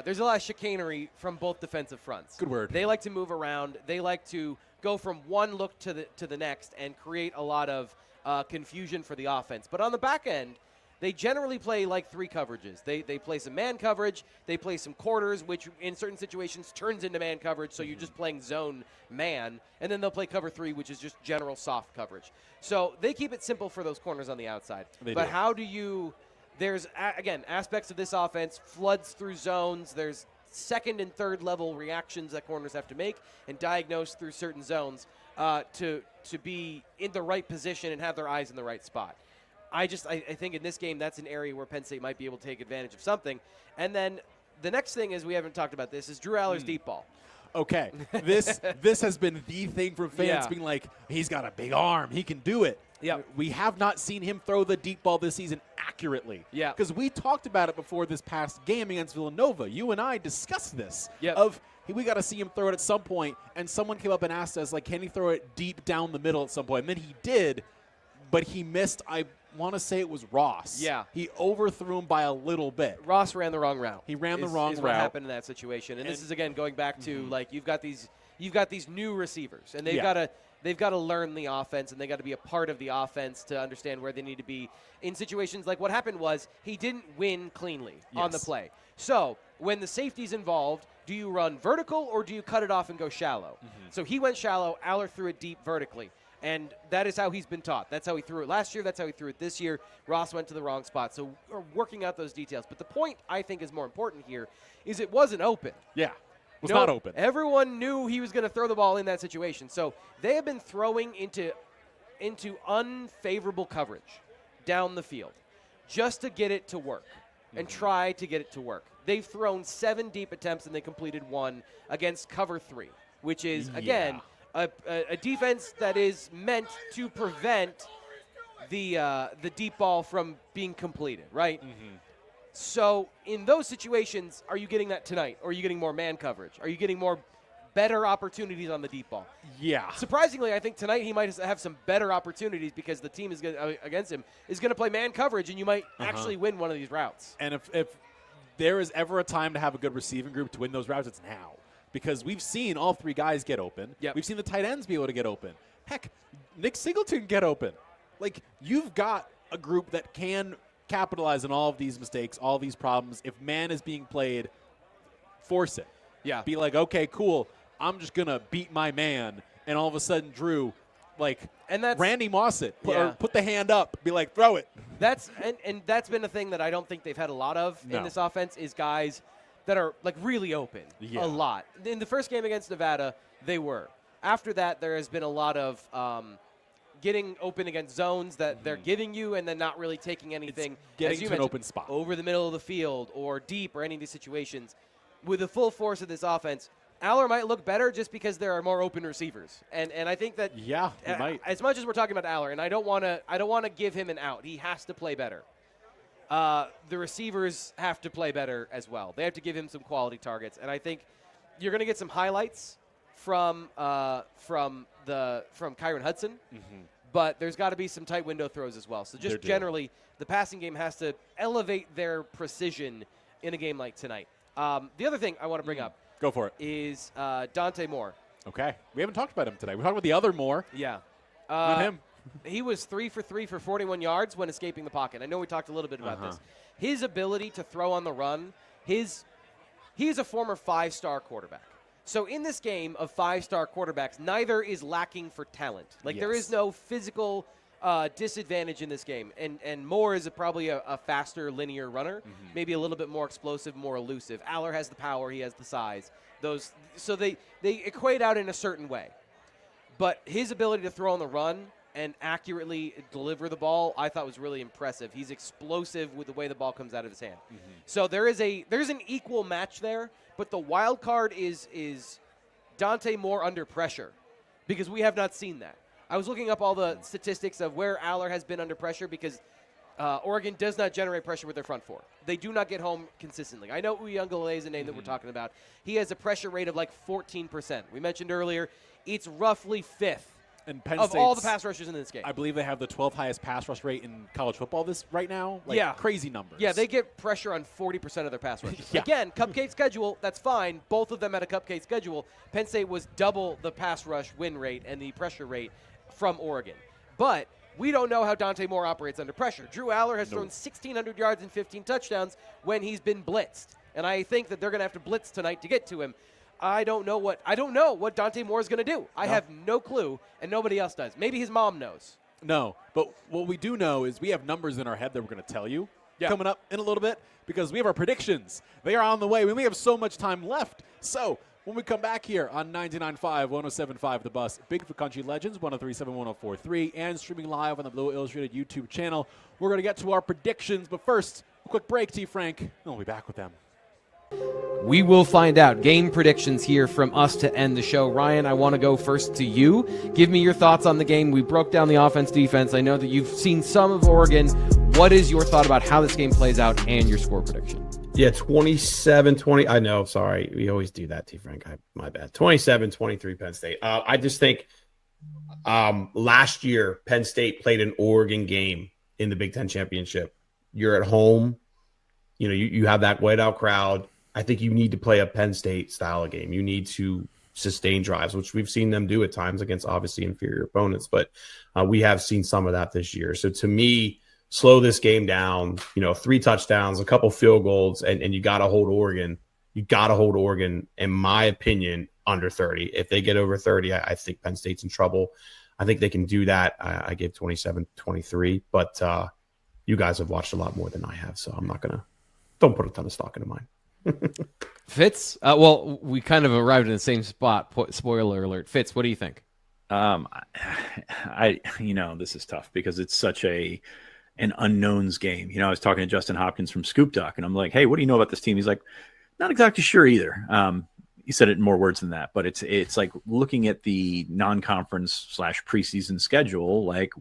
there's a lot of chicanery from both defensive fronts. Good word. They like to move around. They like to go from one look to the next and create a lot of confusion for the offense. But on the back end, they generally play like 3 coverages. They play some man coverage, they play some quarters, which in certain situations turns into man coverage, so you're just playing zone man, and then they'll play cover 3, which is just general soft coverage. So they keep it simple for those corners on the outside. But how do you – there's, again, aspects of this offense, floods through zones. There's second and third level reactions that corners have to make and diagnose through certain zones to be in the right position and have their eyes in the right spot. I think in this game that's an area where Penn State might be able to take advantage of something. And then the next thing is, we haven't talked about this, is Drew Aller's deep ball. Okay, this has been the thing from fans being like, he's got a big arm, he can do it. Yeah, we have not seen him throw the deep ball this season accurately. Yeah, because we talked about it before this past game against Villanova. You and I discussed this. Yep. Of we got to see him throw it at some point, and someone came up and asked us, like, can he throw it deep down the middle at some point? And then he did, but he missed. I want to say it was Ross. Yeah, he overthrew him by a little bit. Ross ran the wrong route. He ran the wrong route. What happened in that situation? And this is again going back to like you've got these new receivers, and they've got to learn the offense, and they got to be a part of the offense to understand where they need to be in situations like what happened was he didn't win cleanly on the play. So when the safety's involved, do you run vertical or do you cut it off and go shallow? So he went shallow. Aller threw it deep vertically. And that is how he's been taught. That's how he threw it last year. That's how he threw it this year. Ross went to the wrong spot. So we're working out those details. But the point I think is more important here is it wasn't open. Yeah. Was not open. Everyone knew he was going to throw the ball in that situation. So they have been throwing into unfavorable coverage down the field just to get it to work and try to get it to work. They've thrown 7 deep attempts and they completed 1 against cover 3, which is, again, a defense that is meant to prevent the deep ball from being completed, right? So in those situations, are you getting that tonight? Or are you getting more man coverage? Are you getting more better opportunities on the deep ball? Yeah. Surprisingly, I think tonight he might have some better opportunities because the team is against him is going to play man coverage, and you might actually win one of these routes. And if there is ever a time to have a good receiving group to win those routes, it's now. Because we've seen all 3 guys get open. Yep. We've seen the tight ends be able to get open. Heck, Nick Singleton get open. Like, you've got a group that can capitalize on all of these mistakes, all of these problems. If man is being played, force it. Yeah. Be like, okay, cool. I'm just going to beat my man. And all of a sudden, Drew, like, and that's Randy Moss it. Put the hand up. Be like, throw it. That's that's been a thing that I don't think they've had a lot of in this offense is guys that are, like, really open a lot. In the first game against Nevada, they were. After that, there has been a lot of getting open against zones that they're giving you and then not really taking anything. Getting to an open spot. Over the middle of the field or deep or any of these situations. With the full force of this offense, Aller might look better just because there are more open receivers. And I think that he might. As much as we're talking about Aller, and I don't want to give him an out. He has to play better. The receivers have to play better as well. They have to give him some quality targets, and I think you're going to get some highlights from Kyron Hudson, but there's got to be some tight window throws as well. So just generally, the passing game has to elevate their precision in a game like tonight. The other thing I want to bring up, go for it, is Dante Moore. Okay, we haven't talked about him today. We talked about the other Moore. Yeah, not him. He was 3 for 3 for 41 yards when escaping the pocket. I know we talked a little bit about this. His ability to throw on the run, he's a former 5-star quarterback. So in this game of 5-star quarterbacks, neither is lacking for talent. Like, there is no physical disadvantage in this game. And Moore is probably a faster linear runner, maybe a little bit more explosive, more elusive. Aller has the power. He has the size. So they equate out in a certain way. But his ability to throw on the run and accurately deliver the ball, I thought was really impressive. He's explosive with the way the ball comes out of his hand. So there's an equal match there, but the wild card is Dante Moore under pressure, because we have not seen that. I was looking up all the statistics of where Aller has been under pressure because Oregon does not generate pressure with their front 4. They do not get home consistently. I know Uyunglele is a name that we're talking about. He has a pressure rate of like 14%. We mentioned earlier it's roughly 5th. And Penn of all the pass rushers in this game. I believe they have the 12th highest pass rush rate in college football right now. Like, crazy numbers. Yeah, they get pressure on 40% of their pass rushes. Again, cupcake schedule, that's fine. Both of them at a cupcake schedule. Penn State was double the pass rush win rate and the pressure rate from Oregon. But We don't know how Dante Moore operates under pressure. Drew Aller has thrown 1,600 yards and 15 touchdowns when he's been blitzed. And I think that they're going to have to blitz tonight to get to him. I don't know what Dante Moore is going to do. I have no clue, and nobody else does. Maybe his mom knows. No, but what we do know is we have numbers in our head that we're going to tell you coming up in a little bit because we have our predictions. They are on the way. We only have so much time left. So when we come back here on 99.5, 107.5 The Bus, Bigfoot Country Legends, 103.7, 104.3, and streaming live on the Blue Illustrated YouTube channel, we're going to get to our predictions. But first, a quick break, T. Frank, and we'll be back with them. We will find out. Game predictions here from us to end the show. Ryan, I want to go first to you. Give me your thoughts on the game. We broke down the offense, defense. I know that you've seen some of Oregon. What is your thought about how this game plays out and your score prediction? Yeah, 27-20. I know, sorry. We always do that, T. Frank. My bad. 27-23 Penn State. I just think last year Penn State played an Oregon game in the Big Ten Championship. You're at home. You know, you have that whiteout crowd. I think you need to play a Penn State style of game. You need to sustain drives, which we've seen them do at times against obviously inferior opponents. But we have seen some of that this year. So to me, slow this game down, 3 touchdowns, a couple field goals, and you got to hold Oregon. You got to hold Oregon, in my opinion, under 30. If they get over 30, I think Penn State's in trouble. I think they can do that. I gave 27-23, but you guys have watched a lot more than I have, so I'm not going to – don't put a ton of stock into mine. Fitz? Well, we kind of arrived in the same spot. Spoiler alert. Fitz, what do you think? This is tough because it's such an unknowns game. I was talking to Justin Hopkins from Scoop Duck, and I'm like, hey, what do you know about this team? He's like, not exactly sure either. He said it in more words than that, but it's like looking at the non-conference / preseason schedule. Like,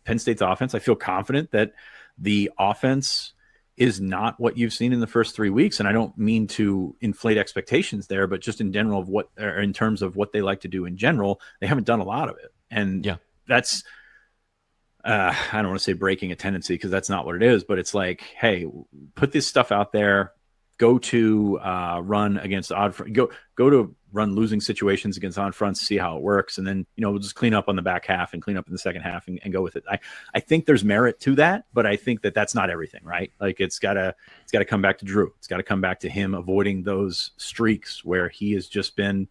Penn State's offense? I feel confident that the offense is not what you've seen in the first 3 weeks. And I don't mean to inflate expectations there, but just in general in terms of what they like to do in general, they haven't done a lot of it. And that's, I don't want to say breaking a tendency because that's not what it is, but it's like, hey, put this stuff out there, go to run against go to run losing situations against on fronts, see how it works. And then, we'll just clean up on the back half and clean up in the second half and go with it. I think there's merit to that, but I think that that's not everything, right? Like it's gotta come back to Drew. It's got to come back to him avoiding those streaks where he has just been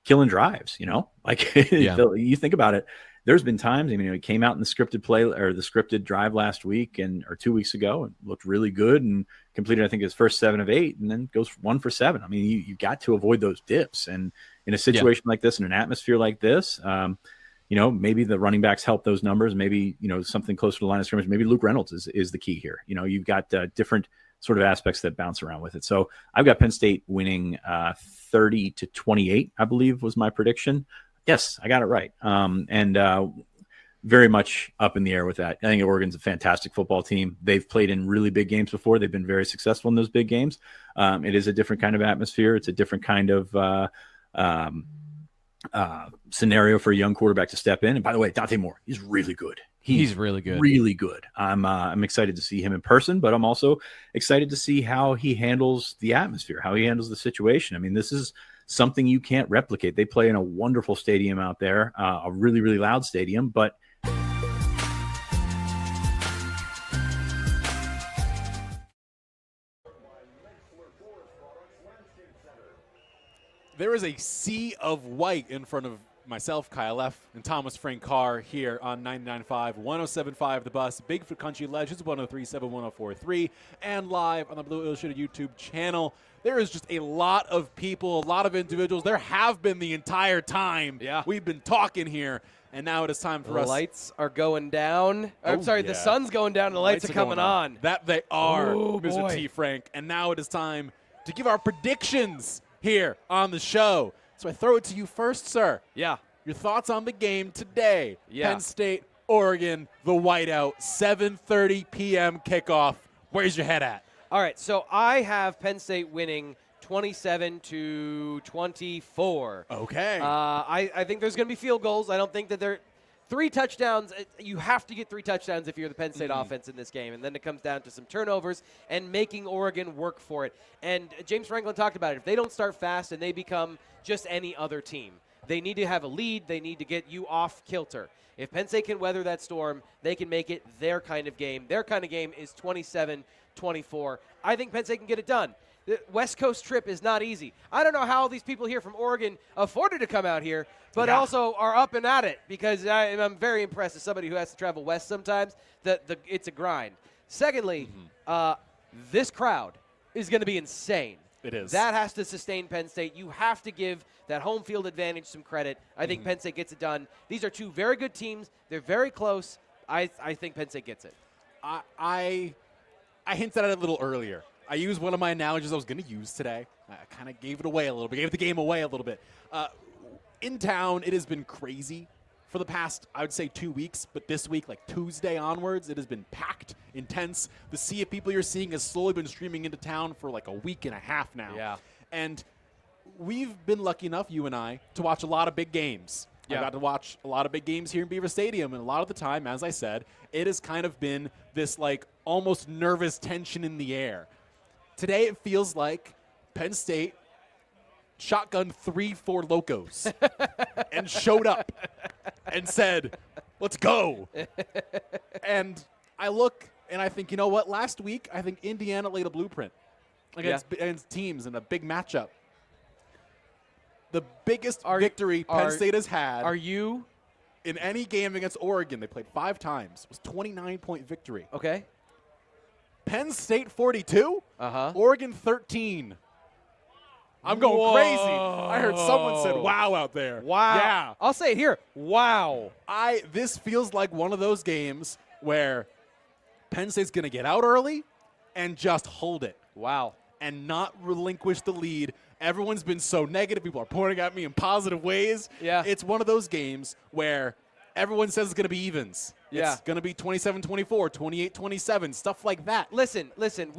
killing drives, you think about it. There's been times, he came out in the scripted play or the scripted drive last week or 2 weeks ago and looked really good and completed, I think, his first 7 of 8 and then goes 1 for 7. You got to avoid those dips. And in a situation like this, in an atmosphere like this, maybe the running backs help those numbers. Maybe, something closer to the line of scrimmage. Maybe Luke Reynolds is the key here. You've got different sort of aspects that bounce around with it. So I've got Penn State winning 30-28, I believe was my prediction. Yes, I got it right. Very much up in the air with that. I think Oregon's a fantastic football team. They've played in really big games before. They've been very successful in those big games. It is a different kind of atmosphere. It's a different kind of scenario for a young quarterback to step in. And by the way, Dante Moore, he's really good. He's really good. Really good. I'm excited to see him in person, but I'm also excited to see how he handles the atmosphere, how he handles the situation. This is something you can't replicate. They play in a wonderful stadium out there, a really, really loud stadium, but there is a sea of white in front of myself, Kyle F., and Thomas Frank Carr here on 99.5, 107.5 The Bus, Bigfoot Country Legends, 103.7, 104.3, and live on the Blue Illustrated YouTube channel. There is just a lot of people, a lot of individuals. There have been the entire time we've been talking here, and now it is time for us. The lights are going down. The sun's going down and the lights are coming on. That they are, Mr. Boy. T. Frank. And now it is time to give our predictions here on the show. So I throw it to you first, sir. Yeah. Your thoughts on the game today. Yeah. Penn State, Oregon, the whiteout, 7:30 p.m. kickoff. Where's your head at? All right, so I have Penn State winning 27-24. Okay. I think there's going to be field goals. I don't think that they're 3 touchdowns. You have to get 3 touchdowns if you're the Penn State offense in this game. And then it comes down to some turnovers and making Oregon work for it. And James Franklin talked about it. If they don't start fast and they become just any other team, They need to have a lead. They need to get you off kilter. If Penn State can weather that storm, they can make it their kind of game. Their kind of game is 27-24. I think Penn State can get it done. The West Coast trip is not easy. I don't know how these people here from Oregon afforded to come out here, but also are up and at it, because I'm very impressed as somebody who has to travel west sometimes that it's a grind. Secondly, this crowd is going to be insane. It is. That has to sustain Penn State. You have to give that home field advantage some credit. I think Penn State gets it done. These are two very good teams. They're very close. I think Penn State gets it. I hinted at it a little earlier. I used one of my analogies I was going to use today. I kind of gave it away a little bit, gave the game away a little bit. In town, it has been crazy for the past, I would say, 2 weeks, but this week, like Tuesday onwards, it has been packed, intense. The sea of people you're seeing has slowly been streaming into town for like a week and a half now. Yeah. And we've been lucky enough, you and I, to watch a lot of big games. I got to watch a lot of big games here in Beaver Stadium, and a lot of the time, as I said, it has kind of been this like almost nervous tension in the air. Today it feels like Penn State shotgunned 3-4 locos and showed up and said, let's go. And I look and I think, you know what? Last week, I think Indiana laid a blueprint against teams in a big matchup. The biggest victory Penn State has had in any game against Oregon, they played 5 times, was 29-point victory. Okay. Penn State 42, Oregon 13. I'm going crazy. I heard someone said wow out there. Wow. Yeah. I'll say it here. Wow. This feels like one of those games where Penn State's going to get out early and just hold it. Wow. And not relinquish the lead. Everyone's been so negative. People are pointing at me in positive ways. Yeah. It's one of those games where everyone says it's going to be evens. Yeah. It's going to be 27-24, 28-27, stuff like that. Listen.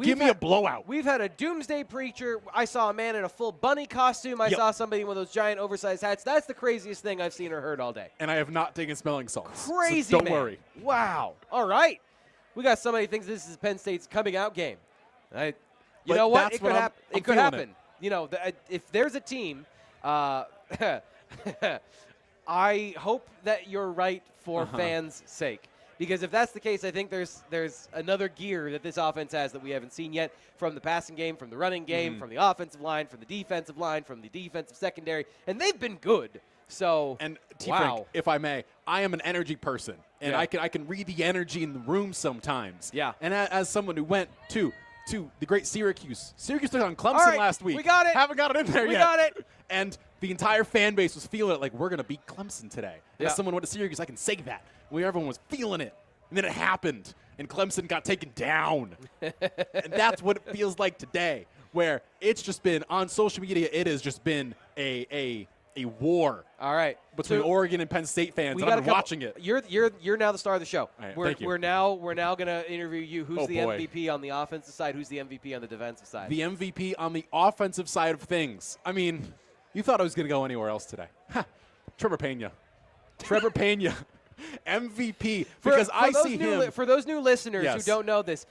Give me a blowout. We've had a doomsday preacher. I saw a man in a full bunny costume. I saw somebody in one of those giant oversized hats. That's the craziest thing I've seen or heard all day. And I have not taken smelling salts. Crazy, so don't man. worry. Wow. All right. We got somebody who thinks this is Penn State's coming out game. You But know what? that's It could what happen. I'm It could feeling happen. You know, if there's a team, I hope that you're right for fans' sake. Because if that's the case, I think there's another gear that this offense has that we haven't seen yet, from the passing game, from the running game, from the offensive line, from the defensive line, from the defensive secondary, and they've been good. So, and wow. If I may, I am an energy person, and I can read the energy in the room sometimes. Yeah. And as someone who went to the great Syracuse took on Clemson last week. We got it. Haven't got it in there yet. We got it. And the entire fan base was feeling it like we're going to beat Clemson today. Yeah. As someone went to Syracuse, I can say that. Where everyone was feeling it. And then it happened, and Clemson got taken down. And that's what it feels like today, where it's just been, on social media, it has just been a war. All right. Between Oregon and Penn State fans, and I've been watching it. You're now the star of the show. All right, we're thank you. we're now going to interview you. Who's the boy. MVP on the offensive side? Who's the MVP on the defensive side? The MVP on the offensive side of things. I mean, you thought I was going to go anywhere else today. Trevor Pena. MVP. Because I see him. For those new listeners Yes. who don't know this,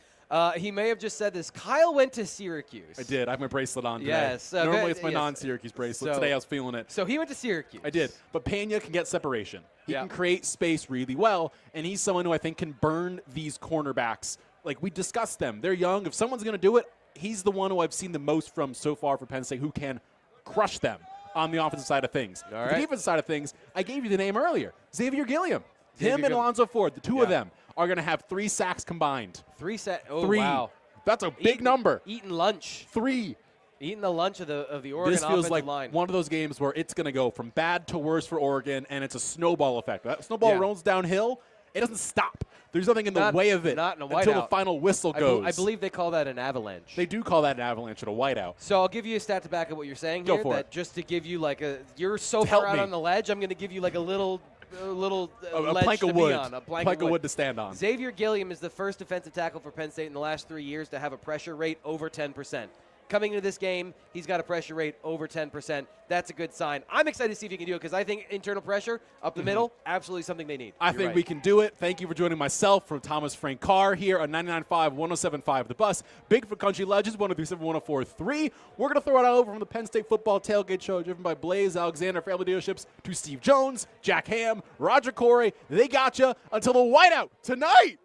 he may have just said this. Kyle went to Syracuse. I did. I have my bracelet on today. Yes. Normally it's my non-Syracuse bracelet. Today I was feeling it. So he went to Syracuse. I did. But Pena can get separation. He can create space really well, and he's someone who I think can burn these cornerbacks. Like, we discussed them. They're young. If someone's going to do it, he's the one who I've seen the most from so far for Penn State who can crush them on the offensive side of things. All For right. the defensive side of things, I gave you the name earlier. Xavier Gilliam. Him and Alonzo Ford, the two of them, are going to have 3 sacks combined. 3 sacks. Oh, 3. wow. That's a big number. Eating lunch. 3. Eating the lunch of the Oregon This feels offensive like line. one of those games where it's going to go from bad to worse for Oregon, and it's a snowball effect. That snowball rolls downhill. It doesn't stop. There's nothing in the way of it not in a until the whiteout. final whistle goes. I believe they call that an avalanche. They do call that an avalanche at a whiteout. So I'll give you a stat to back up what you're saying Go here. for that it. Just to give you like you're so To far help out me. on the ledge, I'm going to give you like a little A ledge plank to of be wood. on, a plank Plank of wood to stand on. Xavier Gilliam is the first defensive tackle for Penn State in the last 3 years to have a pressure rate over 10%. coming into this game, he's got a pressure rate over 10%. That's a good sign. I'm excited to see if he can do it because I think internal pressure up the middle, absolutely something they need. I think we can do it. Thank you for joining myself from Thomas Frank Carr here on 99.5, 107.5 The Bus. Bigfoot Country Legends, 103.7, 104.3. We're going to throw it over from the Penn State Football Tailgate Show, driven by Blaze Alexander Family Dealerships, to Steve Jones, Jack Ham, Roger Corey. They got you until the whiteout tonight.